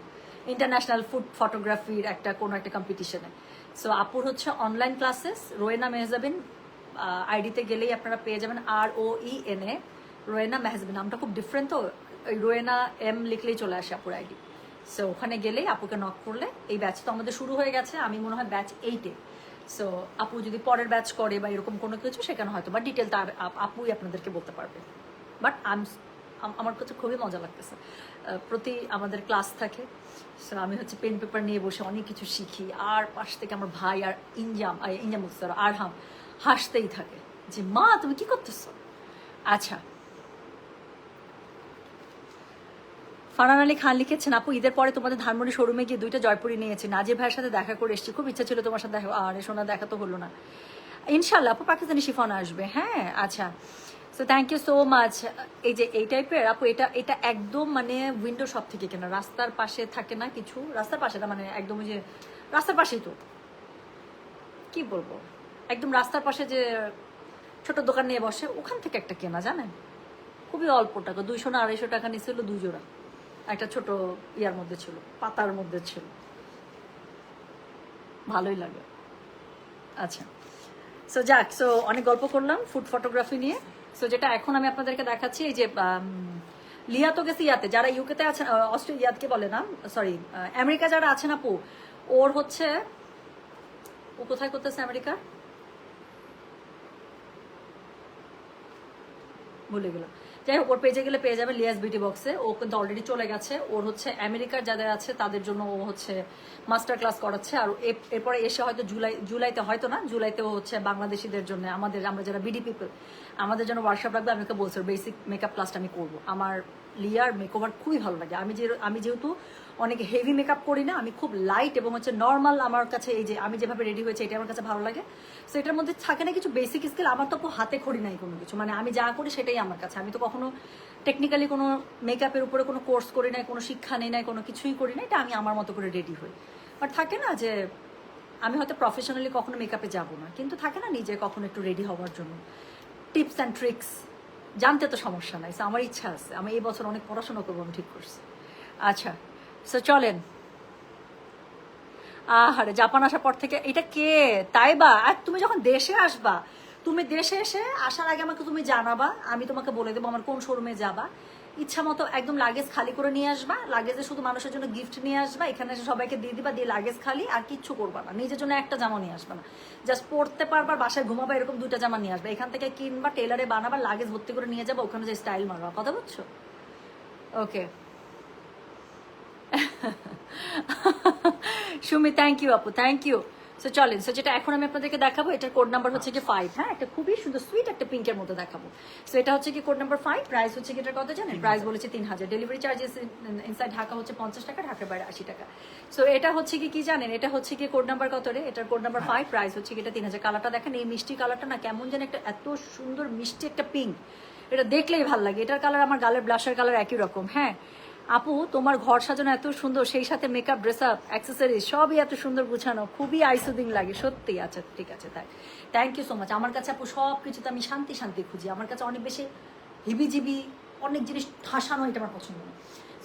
ইন্টারন্যাশনাল ফুড ফটোগ্রাফির কোনো একটা কম্পিটিশনে। সো আপুর হচ্ছে অনলাইন ক্লাসেস রোয়েনা মেহজাবিন, আইডিতে গেলেই আপনারা পেয়ে যাবেন, ROENA রোয়েনা মেহজাবিন, নামটা খুব ডিফারেন্ট, তো ওই রোয়েনা এম লিখলেই চলে আসে আপুর আইডি। সো ওখানে গেলেই আপুকে নক করলে, এই ব্যাচ তো আমাদের শুরু হয়ে গেছে, আমি মনে হয় ব্যাচ 8-এ। সো আপু যদি পরের ব্যাচ করে বা এরকম কোনো কিছু, সেখানে হয়তো বা ডিটেল তার আপুই আপনাদেরকে বলতে পারবে। বাট আমার কাছে খুবই মজা লাগতেছে, প্রতি আমাদের ক্লাস থাকে। সো আমি হচ্ছে পেন পেপার নিয়ে বসে অনেক কিছু শিখি, আর পাশ থেকে আমার ভাই আর ইনজাম আরহাম হাসতেই থাকে যে মা তুমি কি করতেছো। আচ্ছা ফারহান আলী খান লিখেছেন, আপু ঈদের পরে তোমাদের ধানমন্ডি শোরুমে গিয়ে 2টা জয়পুরি নিয়েছি, নাজির ভাইয়ের সাথে দেখা করে এসেছি, খুব ইচ্ছা ছিল তোমার সাথে দেখা, আরে সোনা দেখা তো হলো না। ইনশাল্লাহ আপু পাকিস্তানি শিফন আসবে, হ্যাঁ। আচ্ছা so thank you so much. এই যে এই টাইপের আপু, এটা একদম মানে উইন্ডো শপ থেকে কেনা, রাস্তার পাশে থাকে না কিছু, রাস্তার পাশে না মানে একদম ওই যে রাস্তার পাশেই, তো কি বলবো, একদম রাস্তার পাশে যে ছোট দোকান নিয়ে বসে, ওখান থেকে একটা কেনা জানেন, খুবই অল্প টাকা, 200 না 250 টাকা নিয়েছিল 2 জোড়া, একটা ছোট ইয়ার মধ্যে ছিল, পাতার মধ্যে ছিল, ভালোই লাগে। আচ্ছা সো যাক, সো অনেক গল্প করলাম ফুড ফটোগ্রাফি নিয়ে। সো যেটা এখন আমি আপনাদেরকে দেখাচ্ছি, এই যে লিয়া তো গেছে ইয়াতে, যারা ইউকেতে আছেন, অস্ট্রেলিয়াকে বলে না সরি, আমেরিকা যারা আছেন আপু, ওর হচ্ছে ও কোথায় করতেছে আমেরিকা ভুলে গেলাম, যাই হোক ওর পেজে গেলে পেয়ে যাবে লিয়াস বিউটি বক্সে, ও কিন্তু অলরেডি চলে গেছে। ওর হচ্ছে আমেরিকার যাদের আছে তাদের জন্য ও হচ্ছে মাস্টার ক্লাস করাচ্ছে, আর এরপরে এসে হয়তো জুলাইতে হয়তো না, জুলাইতেও হচ্ছে বাংলাদেশিদের জন্য আমরা যারা বিডি পিপল আমাদের জন্য ওয়ার্কশপ রাখবে। আমি ওকে বলছি বেসিক মেকআপ ক্লাসটা আমি করবো, আমার লিয়ার মেকওভার খুবই ভালো লাগে। আমি যেহেতু অনেক হেভি মেকআপ করি না, আমি খুব লাইট এবং হচ্ছে নর্মাল, আমার কাছে এই যে আমি যেভাবে রেডি হয়েছে এটা আমার কাছে ভালো লাগে। সো এটার মধ্যে থাকে না কিছু বেসিক স্কিল, আমার তো হাতে খড়ি নাই কোনো কিছু, মানে আমি যা করি সেটাই আমার কাছে, আমি তো কখনো টেকনিক্যালি কোনো মেকআপের উপরে কোনো কোর্স করি নাই, কোনো শিক্ষা নেই নাই, কোনো কিছুই করি না, এটা আমি আমার মতো করে রেডি হই। বাট থাকে না যে আমি হয়তো প্রফেশনালি কখনো মেকআপে যাব না, কিন্তু থাকে না নিজে কখনো একটু রেডি হওয়ার জন্য টিপস অ্যান্ড ট্রিক্স জানতে তো সমস্যা নাই, আমার ইচ্ছা আছে, আমি এই বছর অনেক পড়াশোনা করবো, আমি ঠিক করছি। আচ্ছা, সো চলেন। আরে জাপান আসার পর থেকে এটা কে? তাই বা? আর তুমি যখন দেশে আসবা, তুমি দেশে এসে আসার আগে আমাকে তুমি জানাবা, আমি তোমাকে বলে দেবো আমার কোন শোরুমে যাবা। ইচ্ছা মতো একদম লাগেজ খালি করে নিয়ে আসবা, লাগেজে শুধু মানুষের জন্য গিফট নিয়ে আসবা, এখানে এসে সবাইকে দিয়ে দিবা, দিয়ে লাগেজ খালি, আর কিচ্ছু করবা না, নিজের জন্য একটা জামা নিয়ে আসবা না, জাস্ট পরতে পারবা, বাসায় ঘুমাবা, এরকম 2টা জামা নিয়ে আসবা, এখান থেকে কিনবা, টেলারে বানাবা, লাগেজ ভর্তি করে নিয়ে যাবা, ওখানে যে স্টাইল মারবা, কথা বুঝছো? ওকে। সুমি, থ্যাংক ইউ আপু, থ্যাংক ইউ। সো চলেন, সো যেটা এখন আমি আপনাদেরকে দেখাবো, এটার কোড নাম্বার হচ্ছে কি 5, হ্যাঁ, একটা খুবই সুন্দর সুইট একটা পিঙ্কের মধ্যে দেখাবো। সো এটা হচ্ছে কি কোড নাম্বার 5, প্রাইস হচ্ছে কি এটার কত জানেন? প্রাইস বলেছে 3000, ডেলিভারি চার্জেস ইনসাইড ঢাকা হচ্ছে 50 টাকা, ঢাকার বাইরে 80 টাকা। সো এটা হচ্ছে কি জানেন, এটা হচ্ছে কি কোড নাম্বার কত রে? এটার কোড নাম্বার 5, প্রাইস হচ্ছে কি এটা 3000। কালারটা দেখেন, এই মিষ্টি কালারটা না কেমন যেন একটা এত সুন্দর মিষ্টি একটা পিঙ্ক, এটা দেখলেই ভালো লাগে। এটার কালার আমার গালের ব্লাশার কালার একই রকম। হ্যাঁ আপু, তোমার ঘর সাজানো এত সুন্দর, সেই সাথে মেকআপ, ড্রেস আপ, অ্যাক্সেসরিজ সবই এত সুন্দর গুছানো, খুবই আইসুদিং লাগে সত্যি। আচ্ছা ঠিক আছে, তাই থ্যাংক ইউ সো মাচ। আমার কাছে আপু সব কিছুতে আমি শান্তি শান্তি খুঁজি, আমার কাছে অনেক বেশি হিবিজিবি অনেক জিনিস ঠাসানো, এটা আমার পছন্দ না।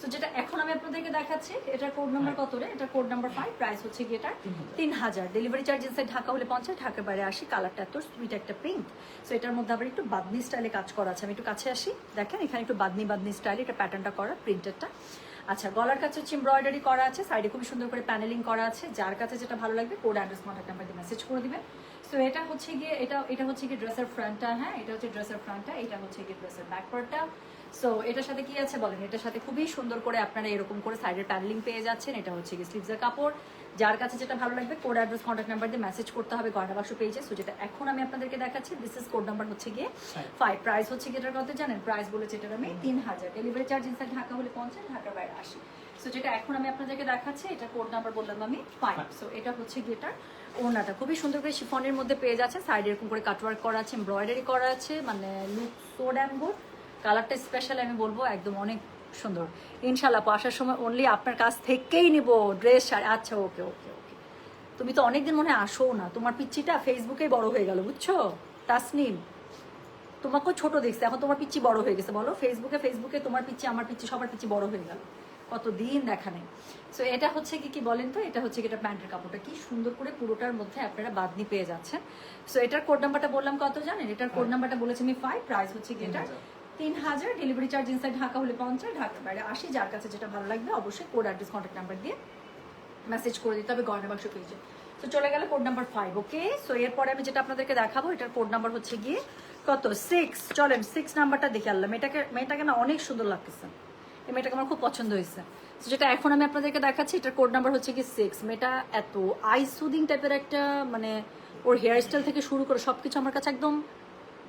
সো যেটা এখন আমি আপনাদেরকে দেখাচ্ছি, এটার কোড নাম্বার কত রে? এটা কোড নাম্বার 5, প্রাইস হচ্ছে কি এটা 3000, ডেলিভারি চার্জ ইনসাইড ঢাকা হলে 50, ঢাকার বাইরে 80। কালারটা এত সুইট একটা পিঙ্ক। সো এটার মধ্যে আবার একটু বাদনি স্টাইলে কাজ করা আছে, আমি একটু কাছে আসি, দেখেন এখানে একটু বাদনি বাদনি স্টাইলে এটা প্যাটার্নটা করা, প্রিন্টেডটা। আচ্ছা, গলার কাছে হচ্ছে এমব্রয়ডারি করা আছে, সাইডে খুবই সুন্দর করে প্যানেলিং করা আছে, যার কাছে যেটা ভালো লাগবে কোড অ্যাড্রেস কন্ট্যাক্ট নাম্বার দিয়ে মেসেজ করে দিবেন। সো এটা হচ্ছে গিয়ে এটা হচ্ছে গিয়ে ড্রেসের ফ্রন্টটা, হ্যাঁ এটা হচ্ছে ড্রেসের ফ্রন্টটা, এটা হচ্ছে গিয়ে ড্রেসের ব্যাক পার্টটা। সো এটার সাথে কি আছে বলেন? এটার সাথে খুবই সুন্দর করে আপনারা এরকম করে সাইডের প্যানেলিং পেয়ে যাচ্ছেন। এটা হচ্ছে গিয়ে স্লিভসের কাপড়, যার কাছে যেটা ভালো লাগবে কোড অ্যাড্রেস কন্ট্যাক্ট নাম্বার দিয়ে মেসেজ করতে হবে গয়না বাক্স পেজে। সো যেটা এখন আমি আপনাদেরকে দেখাচ্ছি, দিস ইজ কোড নাম্বার হচ্ছে গিয়ে 5, প্রাইস হচ্ছে গিয়ে এটার কত জানেন? প্রাইস বলেছে এটার আমি 3000, ডেলিভারি চার্জ ইনসাইড ঢাকা হলে 50, ঢাকার বাইরে 80। সো যেটা এখন আমি আপনাদেরকে দেখাচ্ছি, এটা কোড নাম্বার বললাম আমি 5। সো এটা হচ্ছে গিয়ে এটার ওড়নাটা খুবই সুন্দর করে শিফনের মধ্যে পেয়ে যাচ্ছে, সাইডে এরকম করে কাটওয়ার্ক করা আছে, এমব্রয়ডারি করা আছে, মানে লুক সো ড্যাম গুড। কালারটা স্পেশাল, আমি বলবো একদম অনেক সুন্দর। ইনশাল্লাহ আসার সময় অনলি আপনার কাছ থেকেই নিব ড্রেস। আচ্ছা ওকে ওকে ওকে, তুমি তো অনেকদিন মনে হয় আসো না, তোমার পিচ্চিটা ফেসবুকেই বড় হয়ে গেল বুঝছো তাসনিম, তোমাকেও ছোট দেখছে, এখন তোমার পিচ্চি বড় হয়ে গেছে। বলো ফেসবুকে তোমার পিচ্চি, আমার পিচ্চি, সবার পিচ্চি বড় হয়ে গেল, কতদিন দেখা নেই। সো এটা হচ্ছে কি বলেন তো, এটা হচ্ছে কি এটা প্যান্টের কাপড়টা কি সুন্দর করে পুরোটার মধ্যে আপনারা বাদনি পেয়ে যাচ্ছেন। সো এটার কোড নাম্বারটা বললাম কত জানেন? এটার কোড নাম্বারটা বলেছি আমি 5, প্রাইস হচ্ছে কি এটা 3000, ডেলিভারি চার্জ ইনসাইড ঢাকা হলে 50, ঢাকার বাইরে 80। যার কাছে যেটা ভালো লাগবে অবশ্যই কোড অ্যাড্রেস কন্ট্যাক্ট নাম্বার দিয়ে মেসেজ করে দিতে হবে গয়না বাক্স পেজে। তো চলে গেল কোড নাম্বার 5। ওকে, সো এরপরে আমি যেটা আপনাদেরকে দেখাবো, এটার কোড নাম্বার হচ্ছে গিয়ে কত 6। চলেন 6 নাম্বারটা দেখে আনলাম। মেয়েটাকে না অনেক সুন্দর লাগতেছে, এই মেয়েটাকে আমার খুব পছন্দ হয়েছে। তো যেটা এখন আমি আপনাদেরকে দেখাচ্ছি, এটার কোড নাম্বার হচ্ছে কি 6। মেয়েটা এত আই সুদিং টাইপের একটা, মানে ওর হেয়ার স্টাইল থেকে শুরু করে সবকিছু আমার কাছে একদম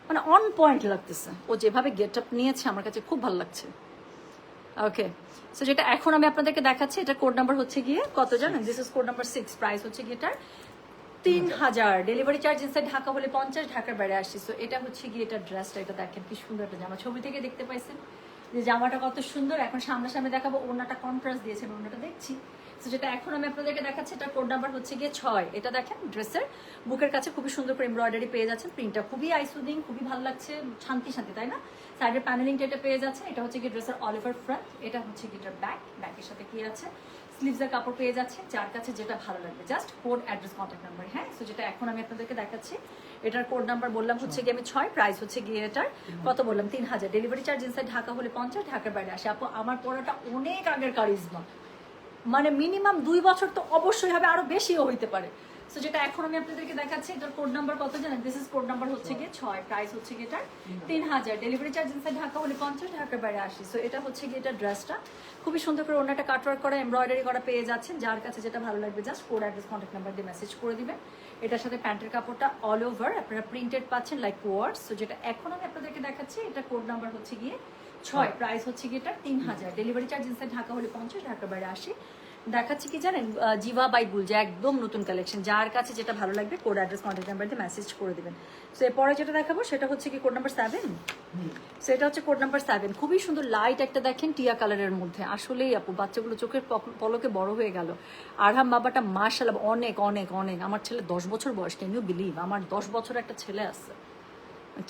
মানে অন পয়েন্ট লাগতেছে। ও যেভাবে গেট আপ নিয়েছে আমার কাছে খুব ভালো লাগছে। ওকে, সো যেটা এখন আমি আপনাদেরকে দেখাচ্ছি, এটা কোড নাম্বার হচ্ছে গিয়ে কত জানেন? This is code number 6, price হচ্ছে গিয়ে এটার 3000, ডেলিভারি চার্জ ইনসাইড ঢাকা হলে 50, ঢাকার বাইরে 80। সো এটা হচ্ছে গিয়ে এটা ড্রেসটা, এটা দেখেন কি সুন্দর একটা জামা, ছবি থেকে দেখতে পাইছেন যে জামাটা কত সুন্দর। এখন সামনাসামনি দেখাবো, ওড়নাটা কন্ট্রাস্ট দিয়েছেন, ওড়নাটা দেখছি। সো যেটা এখন আমি আপনাদেরকে দেখাচ্ছি, এটা কোড নাম্বার হচ্ছে গিয়ে 6। এটা দেখেন ড্রেসের বুকের কাছে খুবই সুন্দর করে এমব্রয়ডারি পেয়ে যাচ্ছেন, প্রিন্টটা খুবই আইসুদিং, খুবই ভালো লাগছে, শান্তি শান্তি, তাই না? সাইডের প্যানেলিংটা এটা পেয়ে যাচ্ছে। এটা হচ্ছে গিয়ে ড্রেসের অল ওভার ফ্রন্ট, এটা হচ্ছে গিটার ব্যাকের সাথে কি আছে স্লিভসের কাপড় পেয়ে যাচ্ছে, যার কাছে যেটা ভালো লাগবে just code address contact number. হ্যাঁ, সো যেটা এখন আমি আপনাদেরকে দেখাচ্ছি, এটার কোড নাম্বার বললাম হচ্ছে গিয়ে আমি 6, প্রাইস হচ্ছে গিয়ে এটার কত বললাম 3000, ডেলিভারি চার্জ ইনসাইড ঢাকা হলে 50, ঢাকার বাইরে 80। আপু আমার পড়াটা অনেক আগের কারিজমা, মানে মিনিমাম 2 বছর তো অবশ্যই হবে, আরো বেশিও হইতে পারে। সো যেটা এখন আমি আপনাদেরকে দেখাচ্ছি, এটার কোড নাম্বার কত জানেন? দিস ইজ কোড নাম্বার হচ্ছে গিয়ে 6, প্রাইস হচ্ছে গিয়ে এটার 3000, ডেলিভারি চার্জ ইনসাইড ঢাকা হলে 50, ঢাকার বাইরে 80। সো এটা হচ্ছে গিয়ে এটা ড্রেসটা খুবই সুন্দর করে ওনাটা কাটওয়ার্ক করা, এমব্রয়ডারি করা পেয়ে যাচ্ছেন, যার কাছে যেটা ভালো লাগবে just code address contact number দিয়ে মেসেজ করে দিবেন। এটার সাথে প্যান্টের কাপড়টা অল ওভার আপনারা প্রিন্টেড পাচ্ছেন লাইক ওয়ার্ডস। সো যেটা এখন আমি আপনাদেরকে দেখাচ্ছি, এটা কোড নাম্বার হচ্ছে গিয়ে 6, প্রাইস হচ্ছে গিয়ে এটা 3000, ডেলিভারি চার্জ ইনসাইড ঢাকা হলে 50, ঢাকার বাইরে 80। দেখাচ্ছি কি জানেন, জিভা বাই গুলজা, একদম নতুন কালেকশন, যার কাছে যেটা ভালো লাগবে কোড অ্যাড্রেস কন্ট্যাক্ট নাম্বার দিয়ে মেসেজ করে দিবেন। সো এরপরে যেটা দেখাবো সেটা হচ্ছে কি কোড নাম্বার 7। সো এটা হচ্ছে কোড নাম্বার 7, খুবই সুন্দর লাইট একটা দেখেন টিয়া কালারের মধ্যে, আসলেই আপু বাচ্চাগুলো চোখের পলকে বড় হয়ে গেল। আরহাম বাবাটা মাশাআল্লাহ অনেক অনেক অনেক, আমার ছেলে 10 বছর বয়স, ক্যান ইউ বিলিভ আমার 10 বছর একটা ছেলে আছে,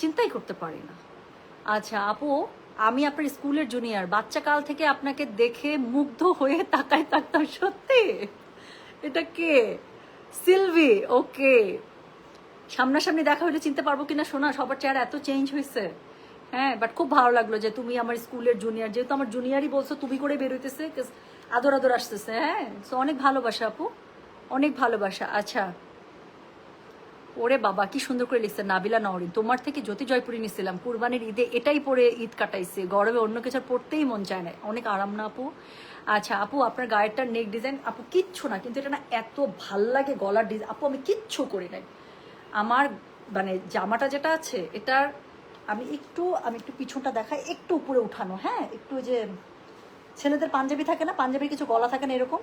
চিন্তাই করতে পারি না। আচ্ছা আপু, আমি আপনার স্কুলের জুনিয়র, বাচ্চা কাল থেকে আপনাকে দেখে মুগ্ধ হয়ে তাকায় থাকতাম। সত্যি? এটা কে? সিলভি, ওকে। সামনাসামনি দেখা হলে চিনতে পারবো কিনা শোনা, সবার চেহারা এত চেঞ্জ হয়েছে। হ্যাঁ, বাট খুব ভালো লাগলো যে তুমি আমার স্কুলের জুনিয়র, যেহেতু আমার জুনিয়রই বলছো, তুমি করে বেরোইতেছে, আদর আদর আসতেছে। হ্যাঁ, সো অনেক ভালোবাসা আপু, অনেক ভালোবাসা। আচ্ছা, ওরে বাবা কি সুন্দর করে লিখছে নাবিলা নওরিন, তোমার থেকে জ্যোতি জয়পুরি নিছিলাম কুরবানির ঈদে, এটাই পরে ঈদ কাটাইছে, গরমে অন্য কিছু আর পড়তেই মন চায় না, অনেক আরাম না আপু? আচ্ছা আপু, আপনার গায়েরটার নেক ডিজাইন আপু কিচ্ছু না, কিন্তু এটা না এত ভাল লাগে গলার ডিজাইন আপু, আমি কিচ্ছু করি নাই। আমার মানে জামাটা যেটা আছে এটার আমি একটু পিছনটা দেখাই, একটু উপরে উঠানো, হ্যাঁ, একটু ওই যে ছেলেদের পাঞ্জাবি থাকে না, পাঞ্জাবির কিছু গলা থাকে না এরকম,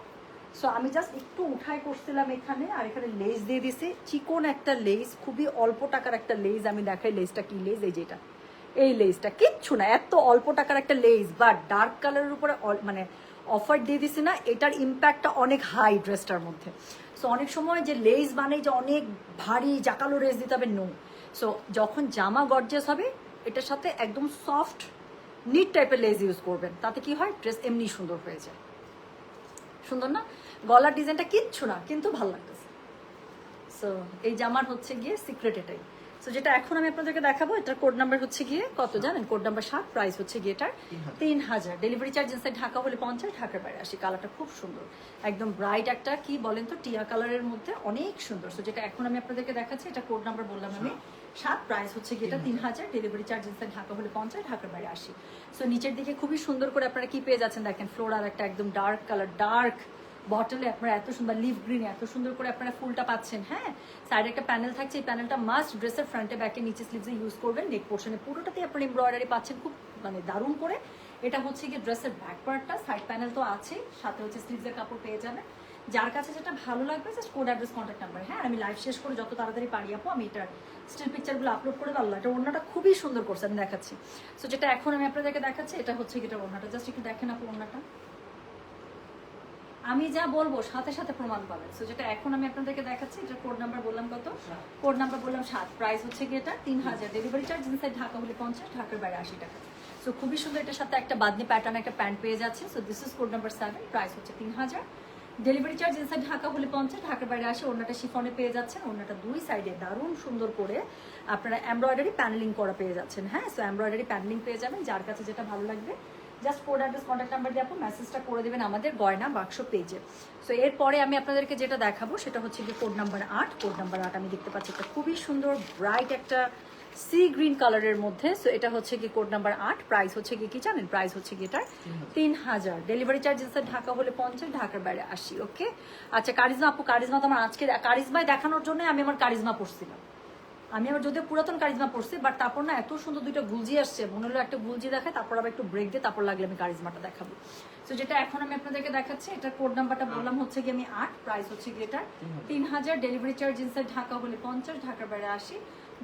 সো আমি জাস্ট একটু উঠাই করছিলাম এখানে, আর এখানে লেস দিয়ে দিছি, চিকন একটা লেস, খুবই অল্প টাকার একটা লেস। আমি দেখাই লেসটা কি লেস, এই যেটা, এই লেসটা কিচ্ছু না, এত অল্প টাকার একটা লেস, বাট ডার্ক কালারের উপরে মানে অফার দিয়ে দিছি না, এটার ইম্প্যাক্টটা অনেক হাই ড্রেসটার মধ্যে। সো অনেক সময় যে লেস বানাই যে অনেক ভারী জাকালো লেস দিতে হবে, নো। সো যখন জামা গর্জিয়াস হবে, এটার সাথে একদম সফট নিট টাইপের লেস ইউজ করবেন, তাতে কি হয়, ড্রেস এমনি সুন্দর হয়ে যায়। সুন্দর না? গলার ডিজাইনটা কিচ্ছু না, কিন্তু ভালো লাগতেছে। সো এই জামার হচ্ছে গিয়ে সিক্রেট এটাই। সো যেটা এখন আমি আপনাদেরকে দেখাবো, এটার কোড নাম্বার হচ্ছে গিয়ে কত জানেন? কোড নাম্বার 7, প্রাইস হচ্ছে গিয়ে এটার 3000। ডেলিভারি চার্জ ইনসাইড ঢাকা হলে 50, ঢাকার বাইরে 80। কালারটা খুব সুন্দর, একদম ব্রাইট একটা কি বলেন তো, টিয়া কালারের মধ্যে অনেক সুন্দর। সো যেটা এখন আমি আপনাদেরকে দেখাচ্ছি, এটা কোড নাম্বার বললাম আমি 7, প্রাইস হচ্ছে গিয়ে এটা 3000। ডেলিভারি চার্জ ইনসাইড ঢাকা হলে 50, ঢাকার বাইরে 80। সো নিচের দিকে খুবই সুন্দর করে আপনারা কি পেয়ে যাচ্ছেন দেখেন, ফ্লোরাল একটা একদম ডার্ক কালার, ডার্ক বটলে আপনারা এত সুন্দর লিভ গ্রিনে এত সুন্দর করে আপনারা ফুলটা পাচ্ছেন। হ্যাঁ, সাইডে একটা প্যানেল থাকছে, এই প্যানেলটা মাস্ট ড্রেসের ফ্রন্টে ব্যাকে নিচে স্লিভসে ইউজ করবেন। নেক পোর্শনে পুরোটাতে আপনারা এমব্রয়ডারি পাচ্ছেন, খুব মানে দারুণ করে। এটা হচ্ছে গিয়ে ড্রেসের ব্যাক পার্টটা, সাইড প্যানেল তো আছে, সাথে হচ্ছে স্লিভসের কাপড় পেয়ে যাবেন। যার কাছে যেটা ভালো লাগবে just code address contact number. হ্যাঁ, আমি লাইভ শেষ করে যত তাড়াতাড়ি পারি আপু আমি এটার স্টিল পিকচারগুলো আপলোড করে আল্লাহ, এটা ওড়নাটা খুবই সুন্দর করছে, আমি দেখাচ্ছি। সো যেটা এখন আমি আপনাদেরকে দেখাচ্ছি, এটা হচ্ছে এটা ওড়নাটা, জাস্ট একটু দেখেন আপু ওড়নাটা, আমি যা বলবো সাথে সাথে প্রমাণ পাবেন। সো যেটা এখন আমি আপনাদেরকে দেখাচ্ছি, এটা কোড নাম্বার বললাম কত? কোড নাম্বার বললাম 7, প্রাইস হচ্ছে গিয়ে এটা 3000। ডেলিভারি চার্জ ইনসাইড ঢাকা হলে 50, ঢাকার বাইরে 80 টাকা। সো খুবই সুন্দর, এটার সাথে একটা বাদনি প্যাটার্ন একটা প্যান্ট পেয়ে যাচ্ছে। So this is code number 7, price হচ্ছে 3000। ডেলিভারি চার্জ ইনসাইড ঢাকা হলে 50, ঢাকার বাইরে 80। ওড়নাটা শিফনে পেয়ে যাচ্ছেন, ওড়নাটা দুই সাইডে দারুণ সুন্দর করে আপনারা এমব্রয়ডারি প্যানেলিং করা পেয়ে যাচ্ছেন। হ্যাঁ, সো এমব্রয়ডারি প্যানেলিং পেয়ে যাবেন, যার কাছে যেটা ভালো লাগবে just code address contact number দিয়ে আপনি মেসেজটা করে দেবেন আমাদের গয়না বাক্স পেজে। সো এরপরে আমি আপনাদেরকে যেটা দেখাবো সেটা হচ্ছে যে কোড নাম্বার 8। কোড নাম্বার 8 আমি দেখতে পাচ্ছি একটা খুবই সুন্দর ব্রাইট একটা সি গ্রিন কালারের মধ্যে। সো এটা হচ্ছে কি কোড নাম্বার 8, প্রাইস হচ্ছে কি জানেন? প্রাইস হচ্ছে কি এটার 3000। ডেলিভারি চার্জ ঢাকা হলে 50, ঢাকার বাইরে 80। ওকে, আচ্ছা কারিজমা আপু, কারিজমা তো আমার আজকে কারিজমায় দেখানোর জন্য আমি আমার কারিজমা পড়ছিলাম। আমি আবার যদিও পুরাতন কারিজমা পড়ছি, বাট তারপর না এত সুন্দর দুইটা গুলজি আসছে, মনে হলো একটা গুলজি দেখায়, তারপর আবার একটু ব্রেক দিয়ে তারপর লাগলে আমি কারিজমাটা দেখাবো। সো যেটা এখন আমি আপনাদেরকে দেখাচ্ছি, এটার কোড নাম্বারটা বললাম হচ্ছে কি আমি 8, প্রাইস হচ্ছে কি এটা 3000। ডেলিভারি চার্জ ইনসাইড ঢাকা হলে 50, ঢাকার বাইরে 80।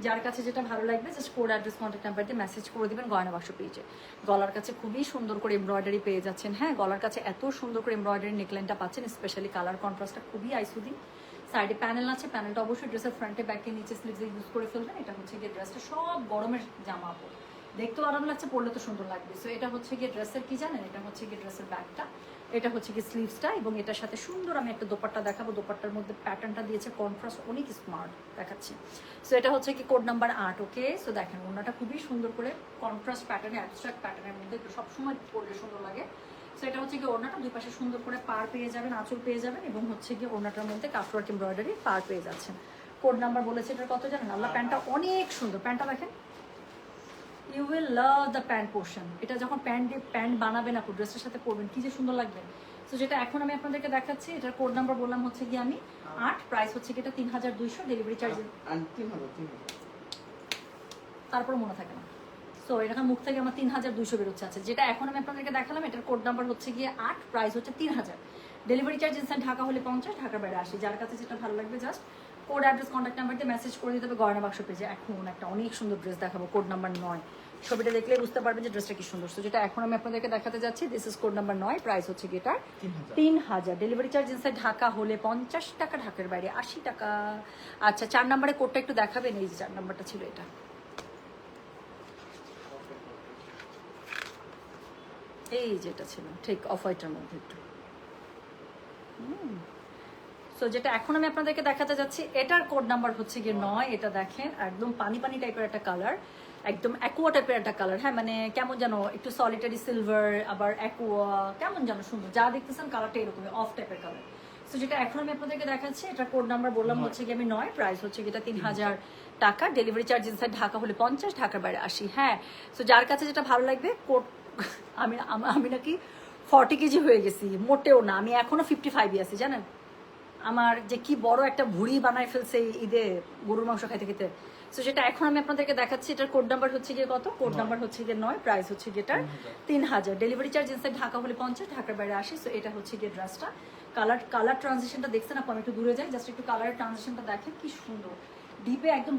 যার কাছে যেটা ভালো লাগবে just code address contact number দিয়ে মেসেজ করে দিবেন গয়না বাক্স পেজে। গলার কাছে খুবই সুন্দর করে এমব্রয়ডারি পেয়ে যাচ্ছেন। হ্যাঁ, গলার কাছে এত সুন্দর করে এমব্রয়ডারি নেকলাইনটা পাচ্ছেন, স্পেশালি কালার কন্ট্রাস্টটা খুবই আইসুদিং। সাইডে প্যানেল আছে, প্যানেলটা অবশ্যই ড্রেসের ফ্রন্টে ব্যাকে নিচে স্লিভসে ইউজ করে ফেলবেন। এটা হচ্ছে গিয়ে ড্রেসটা সব গরমের জামা আপু, দেখতেও আরাম লাগছে, পরলে তো সুন্দর লাগবে। সো এটা হচ্ছে গিয়ে ড্রেসের কি জানেন, এটা হচ্ছে গিয়ে ড্রেসের ব্যাকটা, এটা হচ্ছে গিয়ে স্লিভসটা, এবং এটার সাথে সুন্দর আমি একটা দোপাট্টা দেখাবো। দোপাট্টার মধ্যে প্যাটার্নটা দিয়েছে কন্ট্রাস্ট, অনেক স্মার্ট দেখাচ্ছি। সো এটা হচ্ছে কি কোড নাম্বার 8। ওকে, সো দেখেন ওনাটা খুবই সুন্দর করে কন্ট্রাস্ট প্যাটার্নে, অ্যাবস্ট্রাক্ট প্যাটার্নের মধ্যে সবসময় পরলে সুন্দর লাগে। সো এটা হচ্ছে গিয়ে ওড়নাটা দুই পাশে সুন্দর করে পার পেয়ে যাবেন, আঁচল পেয়ে যাবেন, এবং হচ্ছে গিয়ে ওড়নাটার মধ্যে কাটওয়ার্ক এমব্রয়ডারি পার পেয়ে যাচ্ছেন। কোড নাম্বার বলেছে এটার কত জানেন? আল্লাহ, প্যান্টটা অনেক সুন্দর, প্যান্টটা দেখেন, you will love the pant portion. এটা যখন প্যান্ট বানাবেন আপু, ড্রেসের সাথে পরবেন কি যে সুন্দর লাগবে। সো যেটা এখন আমি আপনাদেরকে দেখাচ্ছি, এটার কোড নাম্বার বললাম হচ্ছে গিয়ে আমি 8, প্রাইস হচ্ছে কি এটা 3200। ডেলিভারি চার্জ তারপর মনে থাকে না। সো এটা মুখ থেকে আমার 3200 বেরোচ্ছে। আছে যেটা এখন আমি আপনাদেরকে দেখালাম, এটার কোড নাম্বার হচ্ছে গিয়ে 8, প্রাইস হচ্ছে 3000। ডেলিভারি চার্জ ইনসাইড ঢাকা হলে 50, ঢাকার বাইরে 80। যার কাছে যেটা ভালো লাগবে just code address contact number দিয়ে মেসেজ করে দিতে হবে গয়না বাক্স পেজে। এখন একটা অনেক সুন্দর ড্রেস দেখাবো, কোড নাম্বার 9। ছবিটা দেখলে বুঝতে পারবেন যে ড্রেসটা কি সুন্দর। তো যেটা এখন আমি আপনাদেরকে দেখাতে যাচ্ছি, this is code number 9, price হচ্ছে কি এটা 3000। ডেলিভারি চার্জ ইনসাইড ঢাকা হলে 50 টাকা, ঢাকার বাইরে 80 টাকা। আচ্ছা 4 নম্বরে কোডটা একটু দেখাবেন, এই যে 4 নম্বরটা ছিল এটা। এই যেটা ছিল ঠিক অফ হোয়াইটের মধ্যে একটু। সো যেটা এখন আমি আপনাদেরকে দেখাতে যাচ্ছি, এটার কোড নাম্বার হচ্ছে গিয়ে 9। এটা দেখেন একদম পানি পানি টাইপের একটা কালার, একদম অ্যাকুয়া টাইপের একটা কালার। হ্যাঁ মানে কেমন যেন একটু সলিটারি সিলভার, আবার অ্যাকুয়া, কেমন যেন সুন্দর। যা দেখতেছেন কালারটা এরকমই অফ টাইপের কালার। সো যেটা এখন আমি আপনাদেরকে দেখাচ্ছি, এটার কোড নাম্বার বললাম হচ্ছে গিয়ে আমি 9, প্রাইস হচ্ছে গিয়ে এটা 3000 টাকা। ডেলিভারি চার্জ ইনসাইড ঢাকা হলে 50, ঢাকার বাইরে 80। হ্যাঁ, সো যার কাছে যেটা ভালো লাগবে কোড। আমি আমি নাকি 40 কেজি হয়ে গেছি, মোটেও না, আমি এখনো 55 আছি জানেন। আমার যে কি বড় একটা ভুঁড়ি বানায় ফেলছে এই ঈদে গরুর মাংস খাইতে খেতে। সো যেটা এখন আমি আপনাদেরকে দেখাচ্ছি, এটার কোড নাম্বার হচ্ছে গিয়ে কত, কোড নাম্বার হচ্ছে গিয়ে 9, প্রাইস হচ্ছে গিয়ে 3000। ডেলিভারি চার্জ ইনসাইড ঢাকা হলে 50, ঢাকার বাইরে 80। সো এটা হচ্ছে গিয়ে ড্রেসটা। কালার ট্রানজিশনটা দেখছেন আপু, আমি একটু দূরে যাই, জাস্ট একটু কালারের ট্রানজিশনটা দেখেন কি সুন্দর। ডিপে একদম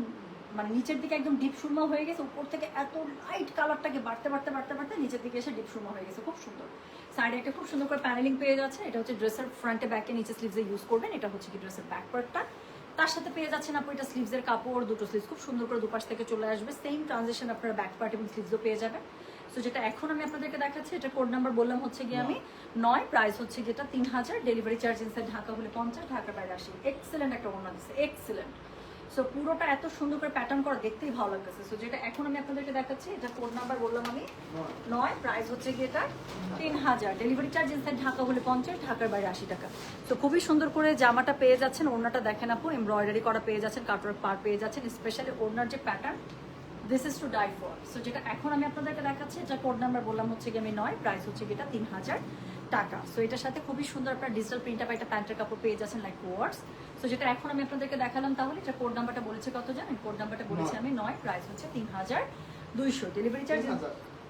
মানে নিচের দিকে একদম ডিপ সুরমা হয়ে গেছে, উপর থেকে এত লাইট কালারটাকে বাড়তে বাড়তে বাড়তে বাড়তে নিচের দিকে এসে ডিপ সুরমা হয়ে গেছে, খুব সুন্দর। সাইডে একটা খুব সুন্দর করে প্যানেলিং পেয়ে যাচ্ছে। এটা হচ্ছে ড্রেসের ফ্রন্টে ব্যাকে নিচে স্লিভসে ইউজ করবেন। এটা হচ্ছে কি ড্রেসের ব্যাক পার্টটা। তার সাথে পেয়ে যাচ্ছেন আপু এটা স্লিভসের কাপড়, দুটো স্লিভস খুব সুন্দর করে দুপাশ থেকে চলে আসবে। সেম ট্রানজিশন আপনারা ব্যাক পার্ট এবং স্লিভসও পেয়ে যাবেন। সো যেটা এখন আমি আপনাদেরকে দেখাচ্ছি, এটা কোড নাম্বার বললাম হচ্ছে গিয়ে আমি 9, প্রাইস হচ্ছে গিয়ে এটা 3000। ডেলিভারি চার্জ ইনসাইড ঢাকা হলে 50, ঢাকার বাইরে 80। এক্সেলেন্ট একটা ওড়না দিচ্ছে, এক্সেলেন্ট। সো পুরোটা এত সুন্দর করে প্যাটার্ন করা, দেখতেই ভালো লাগতেছে। সো যেটা এখন আমি আপনাদেরকে দেখাচ্ছি, এটা কোড নাম্বার বললাম আমি 9, প্রাইস হচ্ছে গিয়ে এটা 3000। ডেলিভারি চার্জ ইনসাইড ঢাকা হলে 50, ঢাকার বাইরে 80 টাকা। তো খুবই সুন্দর করে জামাটা পেয়ে যাচ্ছেন, ওড়নাটা দেখেন আপু এমব্রয়ডারি করা পেয়ে যাচ্ছেন, কাটওয়ার্ক পার পেয়ে যাচ্ছেন, স্পেশালি ওড়নার যে pattern, this is to die for. So যেটা এখন আমি আপনাদেরকে দেখাচ্ছি, এটা কোড নাম্বার বললাম হচ্ছে গিয়ে আমি 9, প্রাইস হচ্ছে গিয়ে এটা 3000 টাকা। সো এটার সাথে খুবই সুন্দর আপনার ডিজিটাল প্রিন্ট আপ একটা প্যান্টের কাপড় পেয়ে যাচ্ছেন লাইক ওয়ার্ডস। সো যেটা এখন আমি আপনাদেরকে দেখালাম, তাহলে এটা কোড নাম্বারটা বলেছে কত জানেন? কোড নাম্বারটা বলেছি আমি 9, প্রাইস হচ্ছে 3200। ডেলিভারি চার্জ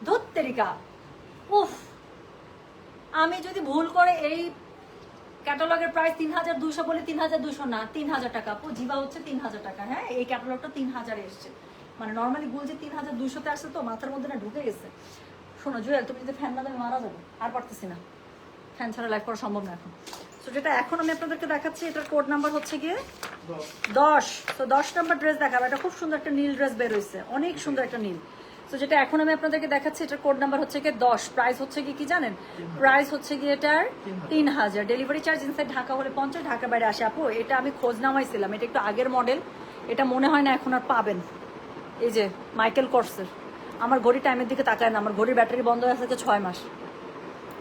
ধত্তেরিকা। উফ, আমি যদি ভুল করে এই ক্যাটালগের প্রাইস 3200 বলে 3200 না, 3000 টাকা আপু। জিবা হচ্ছে 3000 টাকা। হ্যাঁ, এই ক্যাটালগটা 3000 এসছে, মানে নর্মালি গুল যে 3200-তে আসছে, তো মাথার মধ্যে না ঢুকে গেছে। শোনো জুয়েল, তুমি যদি ফ্যান না দেবে মারা যাবে, আর পারতেছি না, ফ্যান ছাড়া লাইভ করা সম্ভব না এখন। সো যেটা এখন আমি আপনাদেরকে দেখাচ্ছি, এটার কোড নাম্বার হচ্ছে গিয়ে 10। তো 10 নাম্বার ড্রেস দেখাবো। এটা খুব সুন্দর একটা নীল ড্রেস বের হয়েছে, অনেক সুন্দর একটা নীল। তো যেটা এখন আমি আপনাদেরকে দেখাচ্ছি, এটার কোড নাম্বার হচ্ছে গিয়ে 10, প্রাইস হচ্ছে গিয়ে কি জানেন? প্রাইস হচ্ছে গিয়ে এটার 3000। ডেলিভারি চার্জ ইনসাইড ঢাকা হলে 50, ঢাকার বাইরে আসে। আপু এটা আমি খোঁজ নামাইছিলাম, এটা একটু আগের মডেল, এটা মনে হয় না এখন আর পাবেন। এই যে মাইকেল কর্সের, আমার ঘড়ি টাইমের দিকে তাকায় না, আমার ঘড়ির ব্যাটারি বন্ধ হয়ে আছে 6 মাস,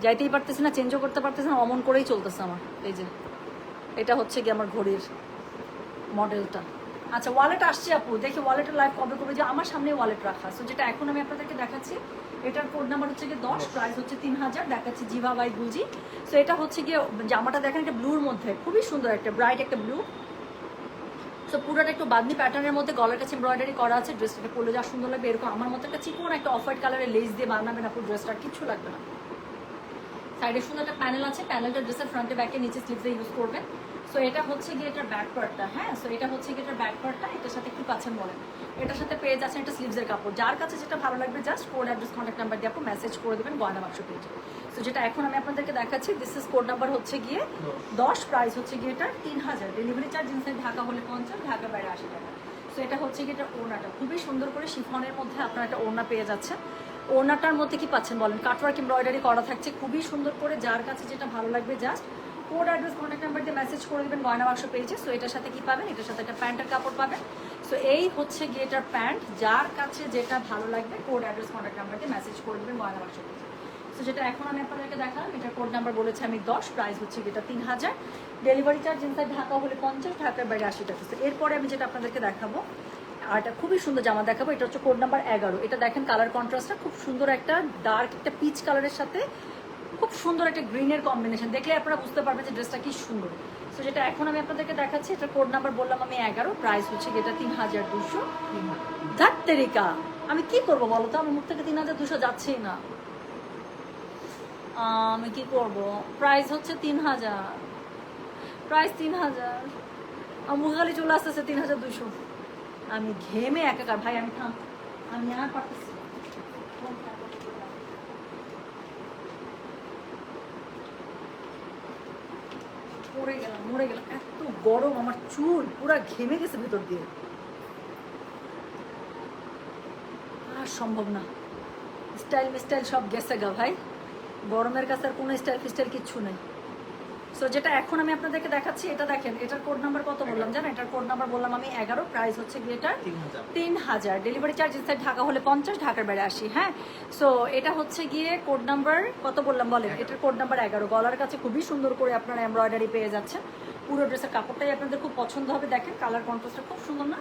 যাইতেই পারতেছি না, চেঞ্জও করতে পারতেছি না, অমন করেই চলতেছে আমার। এই যে এটা হচ্ছে কি আমার ঘড়ির মডেলটা। আচ্ছা, ওয়ালেট আসছে আপু, দেখি ওয়ালেটের লাইভ কবে করবে, যে আমার সামনে ওয়ালেট রাখা। সো যেটা এখন আমি আপনাদেরকে দেখাচ্ছি, এটার কোড নাম্বার হচ্ছে গিয়ে 10, প্রাইস হচ্ছে 3000। দেখাচ্ছি জিভা বাই গুলজি। সো এটা হচ্ছে গিয়ে জামাটা দেখেন, একটা ব্লুর মধ্যে, খুবই সুন্দর একটা ব্রাইট একটা ব্লু। সো পুরোটা একটু বাদনি প্যাটার্নের মধ্যে, গলার কাছে এমব্রয়ডারি করা আছে। ড্রেসটাকে পরলে যা সুন্দর লাগবে, এরকম আমার মতো একটা চিকন একটা অফ হোয়াইট কালারের লেস দিয়ে বানাবেন আপু, ড্রেসটা কিছু লাগবে না। সাইডে সুন্দর একটা প্যানেল আছে, প্যানেলটা ড্রেসের ফ্রন্টে ব্যাকে নিচে স্লিভসে ইউজ করবেন। সো এটা হচ্ছে গিয়ে এটার ব্যাক পার্টটা। হ্যাঁ, সো এটা হচ্ছে গিয়ে এটার ব্যাক পার্টটা। এটার সাথে কি পাচ্ছেন বলেন? এটার সাথে পেয়ে যাচ্ছেন একটা স্লিভসের কাপড়। যার কাছে যেটা ভালো লাগবে just code address contact number দিয়ে আপু মেসেজ করে দেবেন গয়না বাক্স পেজে। সো যেটা এখন আমি আপনাদেরকে দেখাচ্ছি, দিস ইজ কোড নাম্বার হচ্ছে গিয়ে 10, প্রাইস হচ্ছে গিয়ে এটা 3000। ডেলিভারি চার্জ ইনসাইড ঢাকা হলে 50, ঢাকার বাইরে 80 টাকা। সো এটা হচ্ছে গিয়ে এটা ওড়নাটা, খুবই সুন্দর করে শিফনের মধ্যে আপনারা একটা ওড়না পেয়ে যাচ্ছেন। ওড়নাটার মধ্যে কি পাচ্ছেন বলেন? কাটওয়ার্ক এমব্রয়ডারি করা থাকছে খুবই সুন্দর করে। যার কাছে যেটা ভালো লাগবে just code address contact number দিয়ে মেসেজ করে দেবেন গয়না বাক্স পেজে। সো এটার সাথে কি পাবেন? এটার সাথে একটা প্যান্টের কাপড় পাবেন। সো এই হচ্ছে গিয়ে এটার প্যান্ট। যার কাছে যেটা ভালো লাগবে কোড অ্যাড্রেস কন্ট্যাক্ট নাম্বার দিয়ে মেসেজ করে দেবেন গয়না বাক্স পেজে। সো যেটা এখন আমি আপনাদেরকে দেখালাম, এটার কোড নাম্বার বলেছি আমি 10, প্রাইস হচ্ছে এটা 3000। ডেলিভারি চার্জ ইনসাইড ঢাকা হলে 50, ঢাকার বাইরে 80 টাকা। তো এরপরে আমি যেটা আপনাদেরকে দেখাবো, আর এটা খুবই সুন্দর জামা দেখাবো। এটা হচ্ছে কোড নাম্বার 11। এটা দেখেন কালার কন্ট্রাস্টটা খুব সুন্দর, একটা ডার্ক একটা পিচ কালারের সাথে খুব সুন্দর একটা গ্রিনের কম্বিনেশন। দেখলে আপনারা বুঝতে পারবেন যে ড্রেসটা কি সুন্দর। সো যেটা এখন আমি আপনাদেরকে দেখাচ্ছি, এটা কোড নাম্বার বললাম আমি 11, প্রাইস হচ্ছে এটা 3200। ধাত্তেরিকা, আমি কি করবো বলো তো? আমার মুখ থেকে 3200 যাচ্ছেই না, আমি কি করব? প্রাইস হচ্ছে 3000, প্রাইস 3000, আমার মুখ খালি চলে আসতেছে 3200। আমি ঘেমে একাকার ভাই, আমি থাম, আমি আর পারতেছি না। মরে গেলাম, মরে গেলাম, এত গরম, আমার চুল পুরা ঘেমে গেছে ভেতর দিয়ে, আর সম্ভব না। স্টাইল মিস্টাইল সব গেছে গা ভাই, গরমের কাছে আর কোনো স্টাইল ফিস্টাইল কিচ্ছু নেই। সো যেটা এখন আমি আপনাদেরকে দেখাচ্ছি, এটা দেখেন, এটার কোড নাম্বার কত বললাম জানেন? এটার কোড নাম্বার বললাম আমি 11, প্রাইস হচ্ছে গিয়ে এটার 3000, ডেলিভারি চার্জ ইনসাইড ঢাকা হলে 50, ঢাকার বাইরে 80। হ্যাঁ, সো এটা হচ্ছে গিয়ে কোড নাম্বার কত বললাম বলেন? এটার কোড নাম্বার 11। গলার কাছে খুবই সুন্দর করে আপনারা এমব্রয়ডারি পেয়ে যাচ্ছেন। পুরো ড্রেসের কাপড়টাই আপনাদের খুব পছন্দ হবে। দেখেন কালার কন্ট্রাস্টটা খুব সুন্দর না?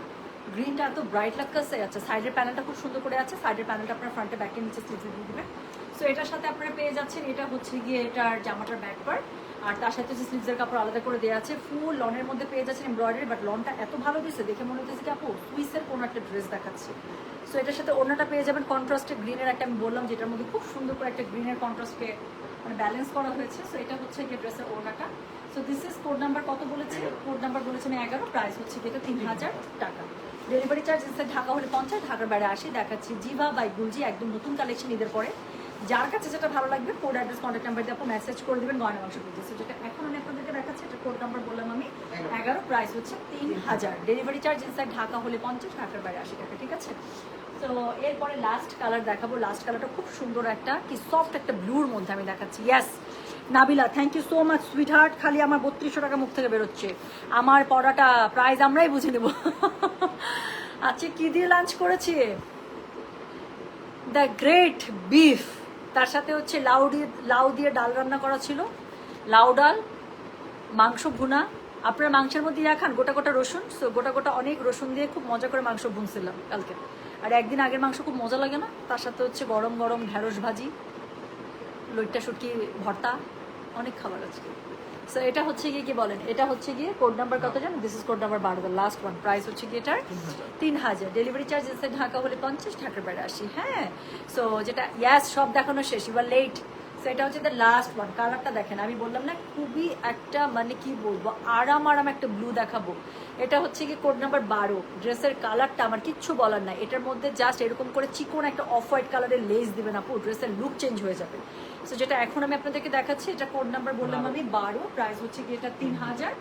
গ্রিনটা এত ব্রাইট লাগতেছে। আচ্ছা, সাইডের প্যানেলটা খুব সুন্দর করে আছে। সাইডের প্যানেলটা আপনার ফ্রন্টে ব্যাকে নিচে স্লিভে দিয়ে দিবেন। সো এটার সাথে আপনারা পেয়ে যাচ্ছেন, এটা হচ্ছে গিয়ে এটার জামাটার ব্যাক পার্ট, আর তার সাথে হচ্ছে স্লিভসের কাপড় আলাদা করে দেওয়া আছে। ফুল লনের মধ্যে পেয়ে যাচ্ছেন এমব্রয়ডারি, বাট লনটা এত ভালো দিচ্ছে দেখে মনে হচ্ছে কি আপু সুইসের কোনো একটা ড্রেস দেখাচ্ছে। সো এটার সাথে ওড়নাটা পেয়ে যাবেন কন্ট্রাস্টে গ্রিনের একটা, আমি বললাম যেটার মধ্যে খুব সুন্দর করে একটা গ্রিনের কন্ট্রাস্ট পেয়ে মানে ব্যালেন্স করা হয়েছে। সো এটা হচ্ছে গিয়ে ড্রেসের ওড়নাটা। So this is code number কত বলেছে? কোড নাম্বার বলেছে আমি 11, প্রাইস হচ্ছে গিয়ে 3000 টাকা। ডেলিভারি চার্জ ইনসাইড ঢাকা হলে 50, ঢাকার বাইরে 80। দেখাচ্ছি জিভা বাই গুলজি, একদম নতুন কালেকশন ঈদের পরে। যার কাছে যেটা ভালো লাগবে কোড অ্যাড্রেস কন্ট্যাক্ট নাম্বার দিয়ে আপনি মেসেজ করে দেবেন গয়না বাক্স বুঝেছে। যেটা এখন আমি আপনাদেরকে দেখাচ্ছি, এটা কোড নাম্বার বললাম আমি 11, প্রাইস হচ্ছে 3000, ডেলিভারি চার্জ ইনসাইড ঢাকা হলে 50, ঢাকার বাইরে 80 টাকা। ঠিক আছে, তো এরপরে লাস্ট কালার দেখাবো। লাস্ট কালারটা খুব সুন্দর একটা কি সফট একটা ব্লুর মধ্যে আমি দেখাচ্ছি। Yes Nabila, thank you so much sweetheart. খালি আমার 3200 টাকা মুখ থেকে বেরোচ্ছে, আমার পড়াটা প্রাইস আমরাই বুঝে নেব। আচ্ছা, কি দিয়ে লাঞ্চ করেছি? দ্য গ্রেট বিফ, তার সাথে হচ্ছে লাউ দিয়ে ডাল রান্না করা ছিল, লাউ ডাল, মাংস ভুনা। আপনারা মাংসের মধ্যে খান গোটা গোটা রসুন, সো গোটা গোটা অনেক রসুন দিয়ে খুব মজা করে মাংস ভুনছিলাম কালকে। আর একদিন আগের মাংস খুব মজা লাগে না? তার সাথে হচ্ছে গরম গরম ঢেঁড়স ভাজি, লইট্টা শুটকি ভর্তা, অনেক খাবার আছে। সো এটা হচ্ছে গিয়ে কি বলেন, এটা হচ্ছে গিয়ে কোড নাম্বার কত জানেন? This is code number 12, the last one. Price হচ্ছে গিয়ে এটার 3000, ডেলিভারি চার্জ ইনসাইড ঢাকা হলে 50, ঢাকার বাইরে 80। হ্যাঁ, সো যেটা ইয়াস সব দেখানো শেষ, ইউ আর লেট। সো এটা হচ্ছে দ্য লাস্ট ওয়ান। কালারটা দেখেন, আমি বললাম না খুবই একটা মানে কি বলবো আরাম একটা ব্লু দেখাবো। এটা হচ্ছে কি কোড নাম্বার 12। ড্রেসের কালারটা আমার কিচ্ছু বলার নাই, এটার মধ্যে জাস্ট এরকম করে চিকন একটা অফ হোয়াইট কালারের লেস দিবেন আপু, ড্রেসের লুক চেঞ্জ হয়ে যাবে। সো যেটা এখন আমি আপনাদেরকে দেখাচ্ছি, এটা কোড নাম্বার বললাম আমি 12, প্রাইস হচ্ছে কি এটা 3000,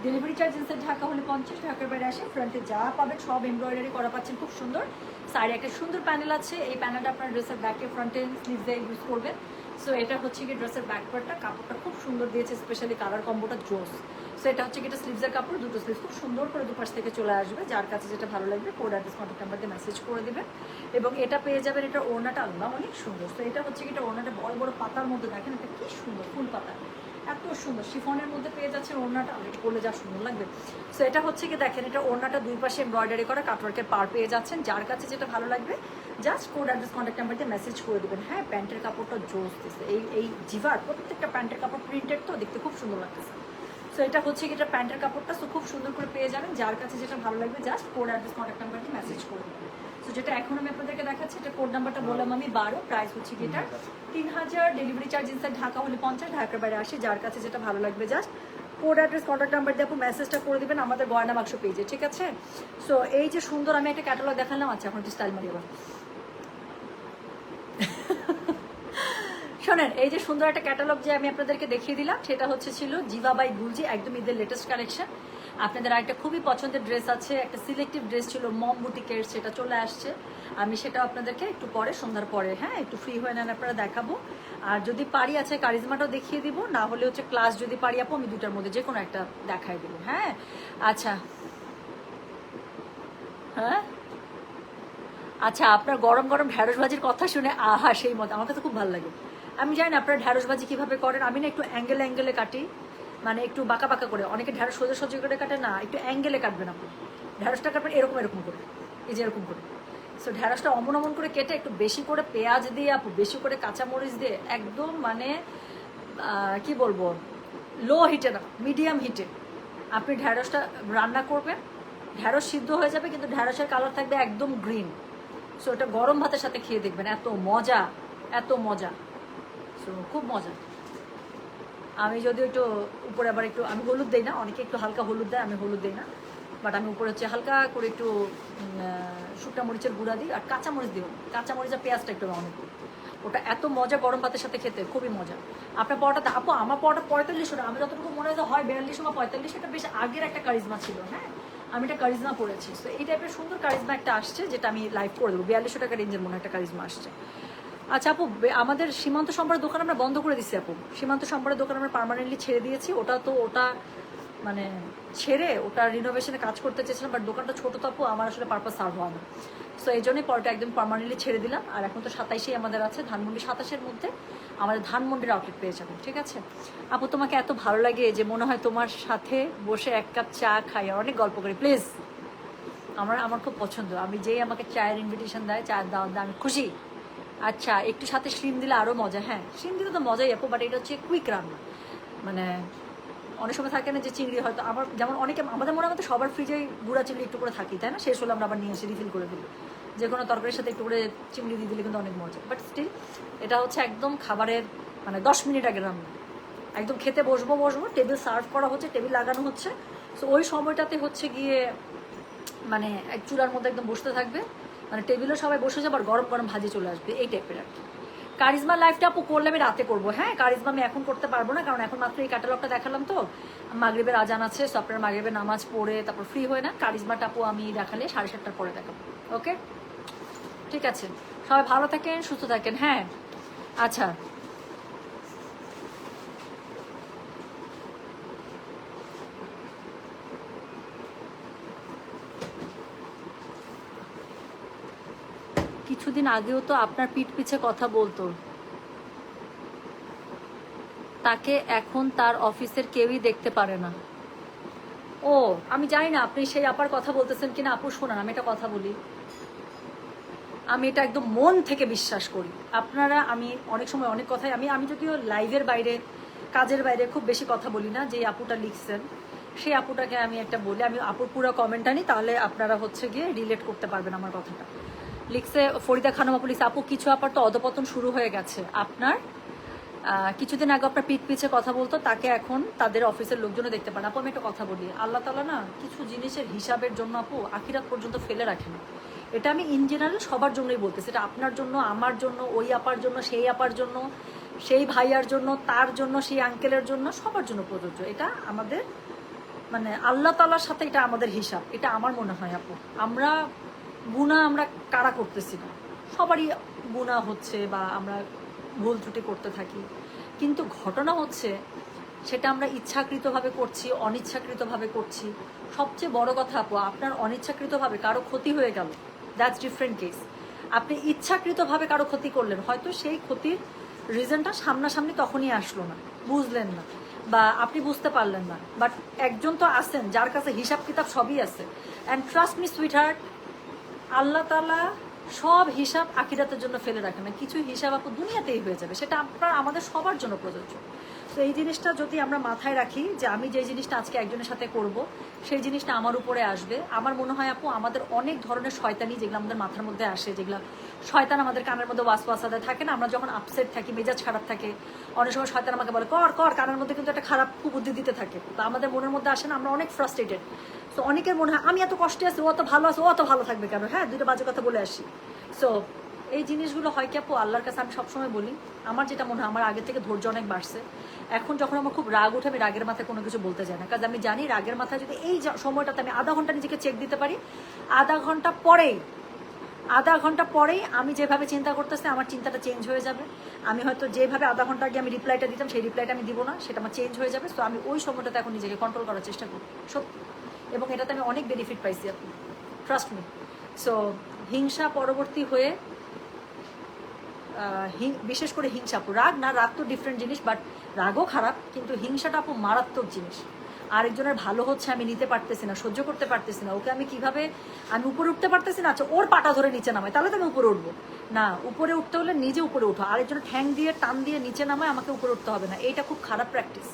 ডেলিভারি চার্জ ইনসাইড ঢাকা হলে 50, ঢাকার বাইরে আসে। ফ্রন্টে যা পাবেন সব এমব্রয়ডারি করা পাচ্ছেন, খুব সুন্দর। সাইডে একটা সুন্দর প্যানেল আছে, এই প্যানেলটা আপনার ড্রেসের ব্যাকে ফ্রন্টে স্লিভসে ইউজ করবেন। সো এটা হচ্ছে কি ড্রেসের ব্যাক পার্টটা, কাপড়টা খুব সুন্দর দিয়েছে, স্পেশালি কালার কম্বোটা জোস। সো এটা হচ্ছে কি এটা স্লিভসের কাপড়, দুটো স্লিভস খুব সুন্দর করে দুপাশ থেকে চলে আসবে। যার কাছে যেটা ভালো লাগবে কোড অ্যাড্রেস কন্ট্যাক্ট নাম্বার দিয়ে মেসেজ করে দেবেন। এবং এটা পেয়ে যাবেন, এটা ওড়নাটা আল্লাহ অনেক সুন্দর। তো এটা হচ্ছে কি এটা ওড়নাটা বড় বড় পাতার মধ্যে দেখেন, এটা কি সুন্দর ফুল পাতা, এত সুন্দর শিফনের মধ্যে পেয়ে যাচ্ছে ওড়নাটা, এটা করলে যা সুন্দর লাগবে। সো এটা হচ্ছে কি দেখেন, এটা ওড়নাটা দুই পাশে এমব্রয়ডারি করা কাটওয়ার্কের পার পেয়ে যাচ্ছেন। যার কাছে যেটা ভালো লাগবে just code address contact number দিয়ে মেসেজ করে দেবেন। হ্যাঁ, প্যান্টের কাপড়টা জোস দিচ্ছে, এই জিভার প্রত্যেকটা প্যান্টের কাপড় প্রিন্টেড, তো দেখতে খুব সুন্দর লাগতেছে। সো এটা হচ্ছে কি এটা প্যান্টের কাপড়টা, সো খুব সুন্দর করে পেয়ে যাবেন। যার কাছে যেটা ভালো লাগবে just code address contact number দিয়ে মেসেজ করে দেবেন। সো যেটা এখন আমি আপনাদেরকে দেখাচ্ছি, এটা কোড নাম্বারটা বললাম আমি 12, প্রাইস হচ্ছে কি এটা 3000, ডেলিভারি চার্জ ইনসাইড ঢাকা হলে 50, ঢাকার বাইরে আসে। যার কাছে যেটা ভালো লাগবে just code address contact number দিয়ে আপনি মেসেজটা করে দেবেন আমাদের গয়না বাক্স পেজে। ঠিক আছে, সো এই যে সুন্দর আমি একটা ক্যাটালগ দেখালাম। আচ্ছা, এখন একটু স্টাইল মারি এবার। শোনেন, এই যে সুন্দর একটা ক্যাটালগ যে আমি আপনাদেরকে দেখিয়ে দিলাম, সেটা হচ্ছে ছিল জিভা বাই গুলজি, একদম ঈদের লেটেস্ট কালেকশন। আপনাদের আরেকটা খুবই পছন্দের ড্রেস আছে, একটা সিলেক্টিভ ড্রেস ছিল মম বুটিকের, সেটা চলে আসছে। আমি সেটা আপনাদেরকে একটু পরে সন্ধ্যার পরে হ্যাঁ একটু ফ্রি হয়ে নেন আপনারা দেখাবো। আর যদি পারি আছে কারিজমাটাও দেখিয়ে দিব, না হলে হচ্ছে ক্লাস যদি পারি আপু আমি দুটার মধ্যে যে কোনো একটা দেখাই দেবো। হ্যাঁ, আচ্ছা হ্যাঁ আচ্ছা, আপনার গরম গরম ঢ্যাঁড়স ভাজির কথা শুনে আহা সেই মত, আমার কাছে খুব ভালো লাগে। আমি জানি না আপনারা ঢ্যাঁড়স ভাজি কীভাবে করেন, আমি না একটু অ্যাঙ্গেলে কাটি, মানে একটু বাঁকা বাঁকা করে। অনেকে ঢ্যাঁড়স সোজা সোজা করে কাটে না, একটু অ্যাঙ্গেলে কাটবেন আপনি। ঢ্যাঁড়সটা কাটবেন এরকম করে, এই যে এরকম করে। সো ঢ্যাঁড়সটা অমন করে কেটে একটু বেশি করে পেঁয়াজ দিয়ে আপু, বেশি করে কাঁচামরিচ দিয়ে একদম মানে কি বলবো লো হিটে না মিডিয়াম হিটে আপনি ঢ্যাঁড়সটা রান্না করবেন। ঢ্যাঁড়স সিদ্ধ হয়ে যাবে কিন্তু ঢ্যাঁড়সের কালার থাকবে একদম গ্রিন। সো এটা গরম ভাতের সাথে খেয়ে দেখবেন, এত মজা এত মজা। সো খুব মজা। আমি যদিও একটু উপরে আবার একটু আমি হলুদ দিই না, অনেকে একটু হালকা হলুদ দেয়, আমি হলুদ দিই না। বাট আমি উপরে হচ্ছে হালকা করে একটু শুকনা মরিচের গুঁড়া দিই, আর কাঁচামরিচ দিই, কাঁচামরিচ আর পেঁয়াজটা একটু অনেক দিই। ওটা এত মজা গরম ভাতের সাথে খেতে, খুবই মজা। আপনার পরোটা আপু, আমার পরোটা 45 টাকা, আমি যতটুকু মনে হয় 42 বা 45, এটা বেশ আগের একটা কারিজমা ছিল। হ্যাঁ, আমি এটা কারিজমা পড়েছি। তো এই টাইপের সুন্দর কারিজমা একটা আসছে, যেটা আমি লাইভ করে দেবো। 42 টাকা রেঞ্জের মনে একটা কারিজমা আসছে। আচ্ছা আপু, আমাদের সীমান্ত সম্বরের দোকান আমরা বন্ধ করে দিচ্ছি আপু। সীমান্ত সম্বরের দোকান আমরা পার্মানেন্টলি ছেড়ে দিয়েছি। ওটা মানে ছেড়ে ওটা রিনোভেশনে কাজ করতে চেয়েছিলাম, বাট দোকানটা ছোটো তো আপু, আমার আসলে পারপাস সার্ভ হয় না। সো এই জন্যই পরটা একদম পার্মানেন্টলি ছেড়ে দিলাম। আর এখন তো 27-এই আমাদের আছে, ধানমন্ডি 27-এর মধ্যে আমাদের ধানমন্ডির আউটলেট পেয়ে যাবেন, ঠিক আছে আপু? তোমাকে এত ভালো লাগে যে মনে হয় তোমার সাথে বসে এক কাপ চা খাই আর অনেক গল্প করি, প্লিজ। আমার খুব পছন্দ, আমি যেই আমাকে চায়ের ইনভিটেশন দেয়, চায়ের দাওয়াত দেয়, আমি খুশি। আচ্ছা, একটু সাথে শিম দিলে আরও মজা। হ্যাঁ, শিম দিলে তো মজাই আপু, বাট এটা হচ্ছে কুইক রান্না। মানে অনেক সময় থাকে না যে চিংড়ি হয়তো আমার, যেমন অনেকে আমাদের মনে মতো সবার ফ্রিজে গুঁড়া চিংড়ি একটু করে থাকি, তাই না? শেষ হলে আমরা আবার নিয়ে এসে রিফিল করে দিই। যে কোনো তরকারির সাথে একটু করে চিংড়ি দিয়ে দিলে কিন্তু অনেক মজা। বাট স্টিল এটা হচ্ছে একদম খাবারের মানে 10 মিনিট আগে রান্না। একদম খেতে বসবো, টেবিল সার্ভ করা হচ্ছে, টেবিল লাগানো হচ্ছে। সো ওই সময়টাতে হচ্ছে গিয়ে মানে এক চুলার মধ্যে একদম বসতে থাকবে, মানে টেবিলও সবাই বসে যাবে আর গরম গরম ভাজি চলে আসবে, এই টাইপের আর কি। কারিজমা লাইফটা আপু করলে আমি রাতে করবো। হ্যাঁ, কারিজমা আমি এখন করতে পারবো না, কারণ এখন মাত্র এই ক্যাটালগটা দেখালাম তো, মাগরিবের আজান আছে। সো আপনার মাগরিবের নামাজ পড়ে তারপর ফ্রি হয়ে না, কারিজমাটা আপু আমি দেখালে 7:30টার পরে দেখাবো। ওকে, ঠিক আছে, সবাই ভালো থাকেন, সুস্থ থাকেন। হ্যাঁ আচ্ছা, কিছুদিন আগেও তো আপনার পিঠ পিছে কথা বলতো, তাকে এখন তার অফিসের কেউই দেখতে পারে না। ও, আমি জানি না আপনি সেই আপার কথা বলতেছেন কিনা। আপু শোনান, আমি একটা কথা বলি, আমি এটা একদম মন থেকে বিশ্বাস করি। আপনারা, আমি অনেক সময় অনেক কথাই আমি যদিও লাইভের বাইরে, কাজের বাইরে খুব বেশি কথা বলি না। যে আপুটা লিখছেন সেই আপুটাকে আমি একটা বলি, আমি আপুর পুরো কমেন্টটা নিই, তাহলে আপনারা হচ্ছে গিয়ে রিলেট করতে পারবেন আমার কথাটা। লিখছে ফরিদা খানম আপু, লিখছে আপু কিছু আপার তো অধপতন শুরু হয়ে গেছে। আপনার কিছুদিন আগে আপনার পিঠ পিছে কথা বলতো, তাকে এখন তাদের অফিসের লোকজনও দেখতে পান। আপু আমি একটা কথা বলি, আল্লাহ তাআলা না কিছু জিনিসের হিসাবের জন্য আপু আখিরাত পর্যন্ত ফেলে রাখে না। এটা আমি ইন জেনারেল সবার জন্যই বলতেছি, এটা আপনার জন্য, আমার জন্য, ওই আপার জন্য, সেই আপার জন্য, সেই ভাইয়ার জন্য, তার জন্য, সেই আঙ্কেলের জন্য, সবার জন্য প্রযোজ্য। এটা আমাদের মানে আল্লাহ তাআলার সাথে এটা আমাদের হিসাব। এটা আমার মনে হয় আপু, আমরা গুনাহ আমরা কারা করতেছি না, সবারই গুনাহ হচ্ছে বা আমরা ভুল ত্রুটি করতে থাকি। কিন্তু ঘটনা হচ্ছে সেটা আমরা ইচ্ছাকৃতভাবে করছি, অনিচ্ছাকৃতভাবে করছি। সবচেয়ে বড় কথা আপু, আপনার অনিচ্ছাকৃতভাবে কারো ক্ষতি হয়ে গেল, দ্যাটস ডিফারেন্ট কেস। আপনি ইচ্ছাকৃতভাবে কারো ক্ষতি করলেন, হয়তো সেই ক্ষতির রিজনটা সামনাসামনি তখনই আসলো না, বুঝলেন না, বা আপনি বুঝতে পারলেন না। বাট একজন তো আছেন যার কাছে হিসাব কিতাব সবই আছে। অ্যান্ড ট্রাস্ট মি সুইটহার্ট, আল্লাহ তাআলা সব হিসাব আখিরাতের জন্য ফেলে রাখে না, কিছু হিসাব আপু দুনিয়াতেই হয়ে যাবে। সেটা আপনার আমাদের সবার জন্য প্রযোজ্য। তো এই জিনিসটা যদি আমরা মাথায় রাখি যে আমি যে জিনিসটা আজকে একজনের সাথে করব, সেই জিনিসটা আমার উপরে আসবে। আমার মনে হয় আপু আমাদের অনেক ধরনের শয়তানি যেগুলো আমাদের মাথার মধ্যে আসে, যেগুলো শয়তান আমাদের কানের মধ্যে ওয়াসওয়াসাতে থাকে না, আমরা যখন আপসেট থাকি, মেজাজ খারাপ থাকে, অনেক সময় শয়তান আমাকে বলে কর কর, কানের মধ্যে কিন্তু একটা খারাপ কুবুদ্ধি দিতে থাকে, বা আমাদের মনের মধ্যে আসে না, আমরা অনেক ফ্রাস্ট্রেটেড। তো অনেকের মনে হয় আমি এত কষ্টে আছি, ও অত ভালো আছে, ও অত ভালো থাকবে কেন? হ্যাঁ, দুটো বাজে কথা বলে আসি। সো এই জিনিসগুলো হয় কি আপু, আল্লাহর কাছে আমি সবসময় বলি, আমার যেটা মনে হয়, আমার আগে থেকে ধৈর্য অনেক বাড়ছে। এখন যখন আমার খুব রাগ উঠে, আমি রাগের মাথায় কোনো কিছু বলতে চাই না, কারণ আমি জানি রাগের মাথায় যদি এই সময়টাতে আমি আধা ঘন্টা নিজেকে চেক দিতে পারি, আধা ঘন্টা পরেই আমি যেভাবে চিন্তা করতেছি আমার চিন্তাটা চেঞ্জ হয়ে যাবে। আমি হয়তো যেভাবে আধা ঘন্টা আগে আমি রিপ্লাইটা দিতাম, সেই রিপ্লাইটা আমি দিব না, সেটা আমার চেঞ্জ হয়ে যাবে। সো আমি ওই সময়টাতে এখন নিজেকে কন্ট্রোল করার চেষ্টা করি, সত্যি। এবং এটাতে আমি অনেক বেনিফিট পাইছি আপনি, ট্রাস্ট মি। সো হিংসা পরবর্তী হয়ে, বিশেষ করে হিংসা আপু, রাগ না, রাগ তো ডিফারেন্ট জিনিস, বাট রাগও খারাপ, কিন্তু হিংসাটা আপু মারাত্মক জিনিস। আরেকজনের ভালো হচ্ছে আমি নিতে পারতেছি না, সহ্য করতে পারতেছি না, ওকে আমি কিভাবে, আমি উপরে উঠতে পারতেছি না, আচ্ছা ওর পাটা ধরে নিচে নামাই, তাহলে তো আমি উপরে উঠবো না। উপরে উঠতে হলে নিজে উপরে উঠো, আরেকজনের ঠ্যাং দিয়ে টান দিয়ে নিচে নামায় আমাকে উপরে উঠতে হবে না, এইটা খুব খারাপ প্র্যাকটিস।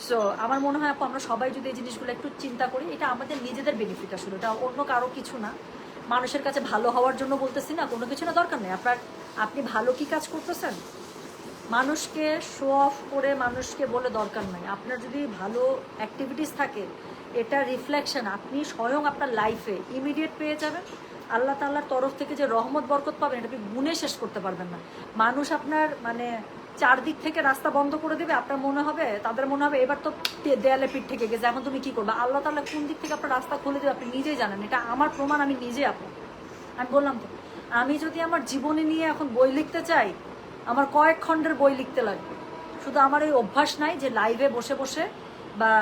সো আমার মনে হয় আপু আমরা সবাই যদি এই জিনিসগুলো একটু চিন্তা করি, এটা আমাদের নিজেদের বেনিফিট আসলে, এটা অন্য কারো কিছু না। মানুষের কাছে ভালো হওয়ার জন্য বলতেছি না, কোনো কিছু না, দরকার নেই। আপনি ভালো কি কাজ করতেছেন, মানুষকে শো অফ করে মানুষকে বলে দরকার নাই। আপনার যদি ভালো অ্যাক্টিভিটিস থাকে, এটা রিফ্লেকশন আপনি স্বয়ং আপনার লাইফে ইমিডিয়েট পেয়ে যাবেন। আল্লাহ তাআলার তরফ থেকে যে রহমত বরকত পাবেন, এটা আপনি গুণে শেষ করতে পারবেন না। মানুষ আপনার মানে চারদিক থেকে রাস্তা বন্ধ করে দেবে, আপনার মনে হবে, তাদের মনে হবে এবার তো দেয়ালে পিঠ থেকে গেছে, এখন তুমি কি করবে। আল্লাহ তাআলা কোন দিক থেকে আপনার রাস্তা খুলে দেবে আপনি নিজেই জানেন, এটা আমার প্রমাণ, আমি নিজে আপু। আমি বললাম তো আমি যদি আমার জীবনে নিয়ে এখন বই লিখতে চাই, আমার কয়েক খণ্ডের বই লিখতে লাগবে। শুধু আমার এই অভ্যাস নাই যে লাইভে বসে বসে বা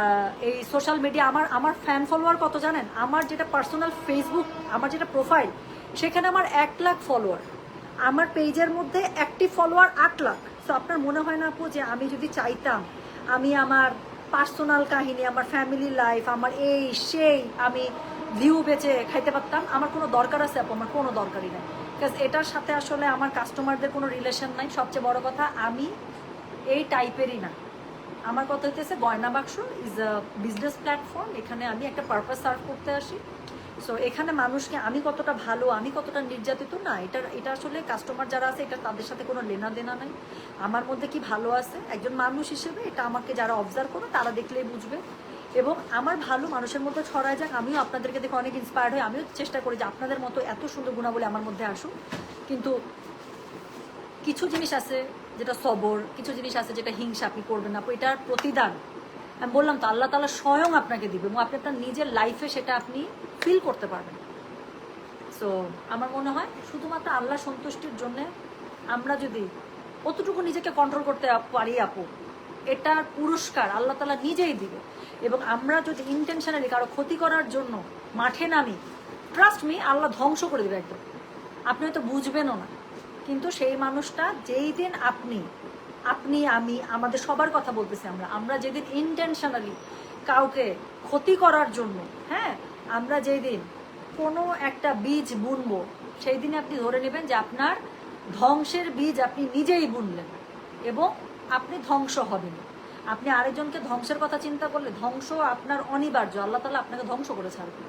এই সোশ্যাল মিডিয়া, আমার ফ্যান ফলোয়ার কত জানেন? আমার যেটা পার্সোনাল ফেসবুক, আমার যেটা প্রোফাইল, সেখানে আমার 1 লাখ ফলোয়ার। আমার পেজের মধ্যে অ্যাক্টিভ ফলোয়ার 8 লাখ। তো আপনার মনে হয় না আপু যে আমি যদি চাইতাম আমি আমার পার্সোনাল কাহিনী, আমার ফ্যামিলি লাইফ, আমার এই সেই আমি ভিউ বেচে খাইতে পারতাম? আমার কোনো দরকার আছে আপু? আমার কোনো দরকারই নাই। বিকজ এটার সাথে আসলে আমার কাস্টমারদের কোনো রিলেশন নাই। সবচেয়ে বড় কথা, আমি এই টাইপেরই না। আমার কথা হইতেছে গয়না বাক্স ইজ আ বিজনেস প্ল্যাটফর্ম। এখানে আমি একটা পারপাস সার্ভ করতে আসি। সো এখানে মানুষকে আমি কতটা ভালো, আমি কতটা নির্যাতিত না, এটা আসলে কাস্টমার যারা আছে এটা তাদের সাথে কোনো লেনা দেনা নাই। আমার মধ্যে কি ভালো আছে একজন মানুষ হিসেবে, এটা আমাকে যারা অবজার্ভ করবে তারা দেখলেই বুঝবে। এবং আমার ভালো মানুষের মধ্যে ছড়ায় যাক। আমিও আপনাদেরকে দেখে অনেক ইন্সপায়ার্ড হই। আমিও চেষ্টা করি যে আপনাদের মতো এত সুন্দর গুণাবলী আমার মধ্যে আসুক। কিন্তু কিছু জিনিস আছে যেটা সবর, কিছু জিনিস আছে যেটা হিংসা আপনি করবেন না। এটার প্রতিদান আমি বললাম তো আল্লাহ তাআলা স্বয়ং আপনাকে দিবে এবং আপনি আপনার নিজের লাইফে সেটা আপনি ফিল করতে পারবেন। সো আমার মনে হয় শুধুমাত্র আল্লাহ সন্তুষ্টির জন্য আমরা যদি অতটুকু নিজেকে কন্ট্রোল করতে পারি আপু, এটার পুরস্কার আল্লাহ তাআলা নিজেই দিবে। এবং আমরা যদি ইন্টেনশনালি কারো ক্ষতি করার জন্য মাঠে নামি, ট্রাস্ট মি, আল্লাহ ধ্বংস করে দেবে একদম। আপনি হয়তো বুঝবেনও না, কিন্তু সেই মানুষটা যেই দিন আপনি আমি আমাদের সবার কথা বলতেছি, আমরা যেদিন ইন্টেনশনালি কাউকে ক্ষতি করার জন্য, হ্যাঁ, আমরা যেই দিন কোনো একটা বীজ বুনবো, সেই দিনে আপনি ধরে নেবেন যে আপনার ধ্বংসের বীজ আপনি নিজেই বুনলেন এবং আপনি ধ্বংস হবেন। আপনি আরেকজনকে ধ্বংসের কথা চিন্তা করলে ধ্বংস আপনার অনিবার্য। আল্লাহ তাআলা আপনাকে ধ্বংস করে ছাড়বেন।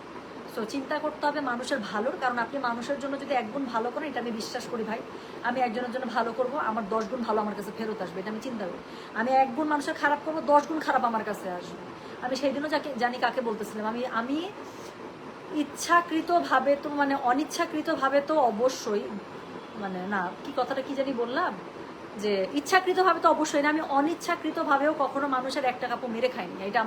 সো চিন্তা করতে হবে মানুষের ভালোর, কারণ আপনি মানুষের জন্য যদি 1 গুণ ভালো করেন, এটা আমি বিশ্বাস করি ভাই, আমি একজনের জন্য ভালো করব, আমার 10 গুণ ভালো আমার কাছে ফেরত আসবে, এটা আমি চিন্তা করি। আমি 1 গুণ মানুষের খারাপ করবো, 10 গুণ খারাপ আমার কাছে আসবে। আমি সেই দিনও জানি কাকে বলতেছিলাম, আমি ইচ্ছাকৃতভাবে তো মানে অনিচ্ছাকৃতভাবে তো অবশ্যই, মানে না, কি কথাটা কি জানি বললাম, যে ইচ্ছাকৃতভাবে তো অবশ্যই না, আমি অনিচ্ছাকৃতভাবেও কখনো মানুষের 1 টাকা মেরে খাইনি। এটা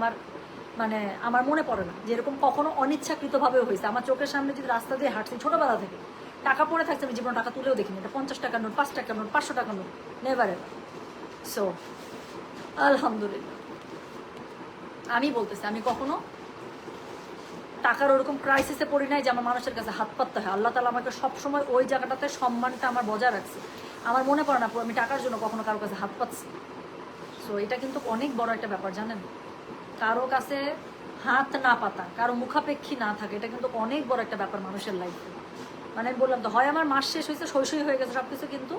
আমার মনে পড়ে না যে এরকম কখনো অনিচ্ছাকৃতভাবেও হয়েছে। আমার চোখের সামনে যদি রাস্তা দিয়ে হাঁটছি ছোটবেলা থেকে টাকা পড়ে থাকছে, আমি জীবনে টাকা তুলেও দেখিনি। এটা 50 টাকার নোট, 5 টাকার নোট, 500 টাকার নোট, নেভার এভার। সো আলহামদুলিল্লাহ আমি বলতেছি আমি কখনো টাকার ওরকম ক্রাইসিসে পড়ি নাই যে আমার মানুষের কাছে হাত পাততে হয়। আল্লাহ তাআলা আমাকে সবসময় ওই জায়গাটাতে সম্মানটা আমার বজায় রাখছে। আমার মনে পড়ে না আমি টাকার জন্য কখনো কারোর কাছে হাত পাচ্ছি। সো এটা কিন্তু অনেক বড় একটা ব্যাপার জানেন। কারো কাছে হাত না পাতা, কারো মুখাপেক্ষী না থাকে, এটা কিন্তু অনেক বড় একটা ব্যাপার মানুষের লাইফে। মানে আমি বললাম তো, হয় আমার মাস শেষ হয়েছে, সই হয়ে গেছে সব কিছু, কিন্তু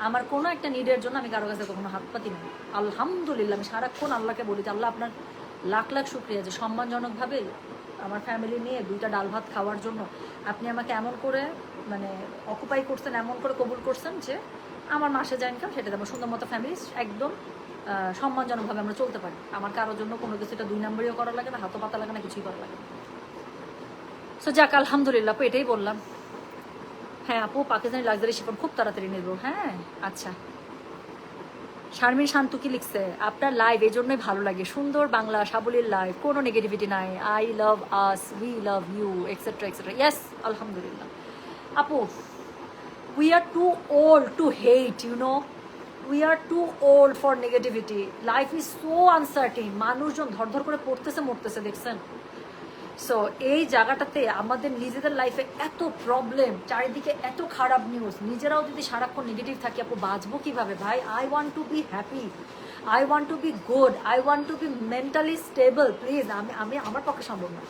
আমার কোনো একটা নিডের জন্য আমি কারো কাছে কখনো হাত পাতি না। আলহামদুলিল্লাহ আমি সারাক্ষণ আল্লাহকে বলি যে আল্লাহ আপনার লাখ লাখ শুক্রিয়া যে সম্মানজনকভাবে আমার ফ্যামিলি নিয়ে 2টা ডাল ভাত খাওয়ার জন্য আপনি আমাকে এমন করে মানে অকুপাই করছেন, এমন করে কবুল করছেন যে আমার মাসে যা ইনকাম সেটাতে আমার সুন্দর মতো ফ্যামিলি একদম সম্মানজনকভাবে আমরা চলতে পারি। আমার কারোর জন্য কোনো কিছু এটা 2 নম্বরেও করা লাগে না, হাতও পাতা লাগে না, কিছুই করা লাগে না। সো যাক আলহামদুলিল্লাহ আপু, এটাই বললাম। হ্যাঁ আপু, পাকিস্তানি লাক্সারি শিফন খুব তাড়াতাড়ি নেব। হ্যাঁ আচ্ছা, শারমিন শান্তু কি লিখছে, আপনার লাইভ এই জন্যই ভালো লাগে, সুন্দর বাংলা সাবলীল লাইভ, কোনো নেগেটিভিটি নাই, I love us, we love you, etcetera etcetera. Yes আলহামদুলিল্লাহ আপু, we are too old to hate, you know, we are too old for negativity. Life is so uncertain. মানুষজন ধর করে পড়তেছে মরতেছে, দেখছেন? সো এই জায়গাটাতে আমাদের নিজেদের লাইফে এত প্রবলেম, চারিদিকে এত খারাপ নিউজ, নিজেরাও যদি সারাক্ষণ নেগেটিভ থাকি আপু বাঁচবো কিভাবে ভাই? I want to be happy, I want to be good, I want to be mentally stable. Please আমি আমার পক্ষে সম্ভব না।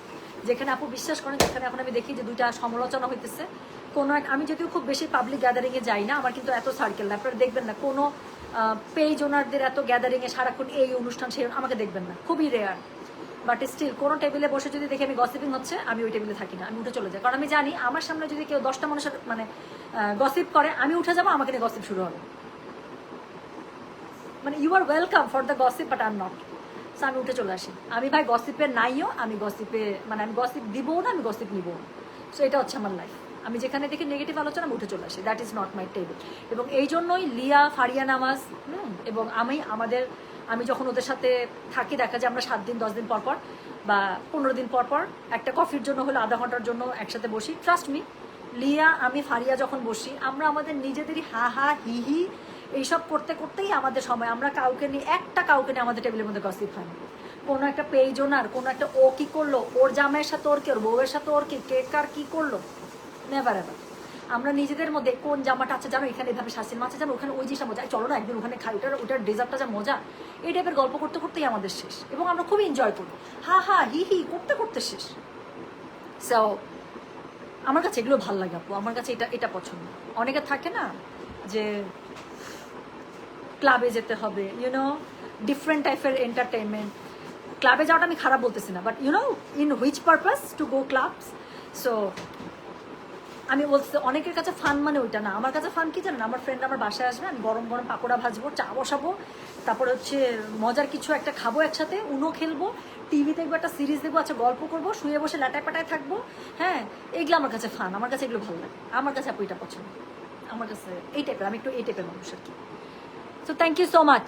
যেখানে আপু বিশ্বাস করেন, যেখানে এখন আমি দেখি যে 2টা সমালোচনা হইতেছে, কোনো এক, আমি যদিও খুব বেশি পাবলিক গ্যাদারিংয়ে যাই না, আমার কিন্তু এত সার্কেল না, আপনারা দেখবেন না কোনো পেজ ওনারদের এত গ্যাদারিংয়ে সারাক্ষণ এই অনুষ্ঠান সেই, আমাকে দেখবেন না, খুবই রেয়ার। বাট স্টিল কোনো টেবিলে বসে যদি দেখি আমি গসিপিং হচ্ছে, আমি ওই টেবিলে থাকি না, আমি উঠে চলে যাই। কারণ আমি জানি আমার সামনে যদি কেউ 10টা মানুষের মানে গসিপ করে, আমি উঠে যাবো, আমাকে নিয়ে গসিপ শুরু হবে। মানে you are welcome for the gossip, but I am not. So আমি উঠে চলে আসি। আমি ভাই গসিপের নাইও, আমি গসিপে মানে আমি গসিপ দিবও না, আমি গসিপ নিবও না। সো এটা হচ্ছে আমার লাইফ। আমি যেখানে দেখি নেগেটিভ আলোচনা আমি উঠে চলে আসি, that is not my table. এবং এই জন্যই লিয়া, ফারিয়া নামাজ এবং আমি যখন ওদের সাথে থাকি, দেখা যায় আমরা 7 দিন 10 দিন পর বা 15 দিন পর একটা কফির জন্য হলে আধা ঘন্টার জন্য একসাথে বসি। ট্রাস্ট মি, লিয়া আমি ফারিয়া যখন বসি আমরা আমাদের নিজেদেরই হা হা হি হি এইসব করতে করতেই আমাদের সময়, আমরা কাউকে নিয়ে আমাদের টেবিলের মধ্যে গসিপ হয় না। কোনো একটা পেজ ওনার, কোনো একটা ও কি করলো, ওর জামাইয়ের সাথে ওর কি, ওর বউয়ের সাথে ওর কি, কে কার কি করলো, নেভার এভার। আমরা নিজেদের মধ্যে কোন জামাটা আছে জানো, এখানে এভাবে শাসির মাছ জানো, ওখানে ওই জিনিসটা মজা, চলো না একদিন ওখানে খাই, ওটার ডেজার্টটা যা মজা, এই টাইপের গল্প করতে করতেই আমাদের শেষ, এবং আমরা খুবই এনজয় করি, হা হা হি হি করতে করতে শেষ। সো আমার কাছে এগুলো ভালো লাগে আপু, আমার কাছে এটা পছন্দ। অনেকে থাকে না যে ক্লাবে যেতে হবে, ইউনো ডিফারেন্ট টাইপের এন্টারটেনমেন্ট। ক্লাবে যাওয়াটা আমি খারাপ বলতেছি না, but YONO in which purpose to go clubs. So আমি বলছি অনেকের কাছে ফান মানে ওইটা না, আমার কাছে ফান কি জানেন, আমার ফ্রেন্ড আমার বাসায় আসবে, আমি গরম গরম পাকোড়া ভাজবো, চা বসাবো, তারপরে হচ্ছে মজার কিছু একটা খাবো, একসাথে উনো খেলবো, টিভি দেখবো, একটা সিরিজ দেখবো, আচ্ছা গল্প করবো, শুয়ে বসে ল্যাটায় পাটায় থাকবো। হ্যাঁ, এগুলো আমার কাছে ফান, আমার কাছে এগুলো ভালো লাগে, আমার কাছে আপু এটা পছন্দ, আমার কাছে এই টাইপের, আমি একটু এই টাইপের মানুষ আর কি। So thank you so much.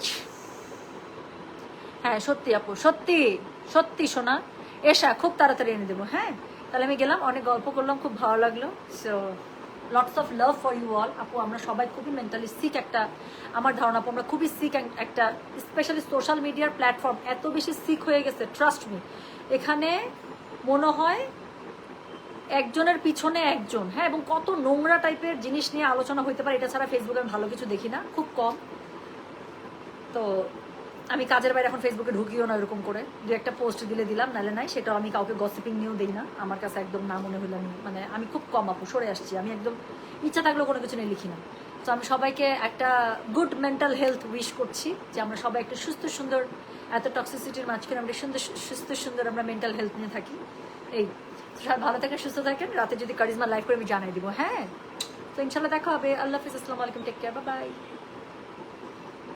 হ্যাঁ সত্যি আপু, সত্যি সত্যি শোনা, এসা খুব তাড়াতাড়ি এনে দেবো। হ্যাঁ তাহলে আমি গেলাম, অনেক গল্প করলাম, খুব ভালো লাগলো। So lots of love for you all. আপু আমরা সবাই খুবই মেন্টালি সিক একটা, আমার ধারণা আপু আমরা খুবই সিক একটা, স্পেশালি সোশ্যাল মিডিয়ার প্ল্যাটফর্ম এত বেশি সিক হয়ে গেছে, ট্রাস্ট মি। এখানে মনে হয় একজনের পিছনে একজন, হ্যাঁ, এবং কত নোংরা টাইপের জিনিস নিয়ে আলোচনা হইতে পারে, এটা ছাড়া ফেসবুকে আমি ভালো কিছু দেখি না, খুব কম। তো আমি কাজের বাইরে এখন ফেসবুকে ঢুকিও না এরকম করে, দু একটা পোস্ট দিলে দিলাম, নাহলে নাই, সেটাও আমি কাউকে গসিপিং নিয়েও দিই না, আমার কাছে একদম না মনে হলে আমি মানে আমি খুব কম আপু সরে আসছি, আমি একদম ইচ্ছা থাকলেও কোনো কিছু নিয়ে লিখি না। তো আমি সবাইকে একটা গুড মেন্টাল হেলথ উইশ করছি, যে আমরা সবাই একটা সুস্থ সুন্দর, এত টক্সিসিটির মাঝখানে আমরা সুন্দর সুস্থ সুন্দর আমরা মেন্টাল হেলথ নিয়ে থাকি। এই সবাই ভালো থাকেন, সুস্থ থাকেন, রাতে যদি কারিজমা লাইভ করে আমি জানাই দিব। হ্যাঁ, তো ইনশাল্লাহ দেখা হবে। আল্লাহ হাফিজ, আসসালামু আলাইকুম, টেক কেয়ার, বাই বাই।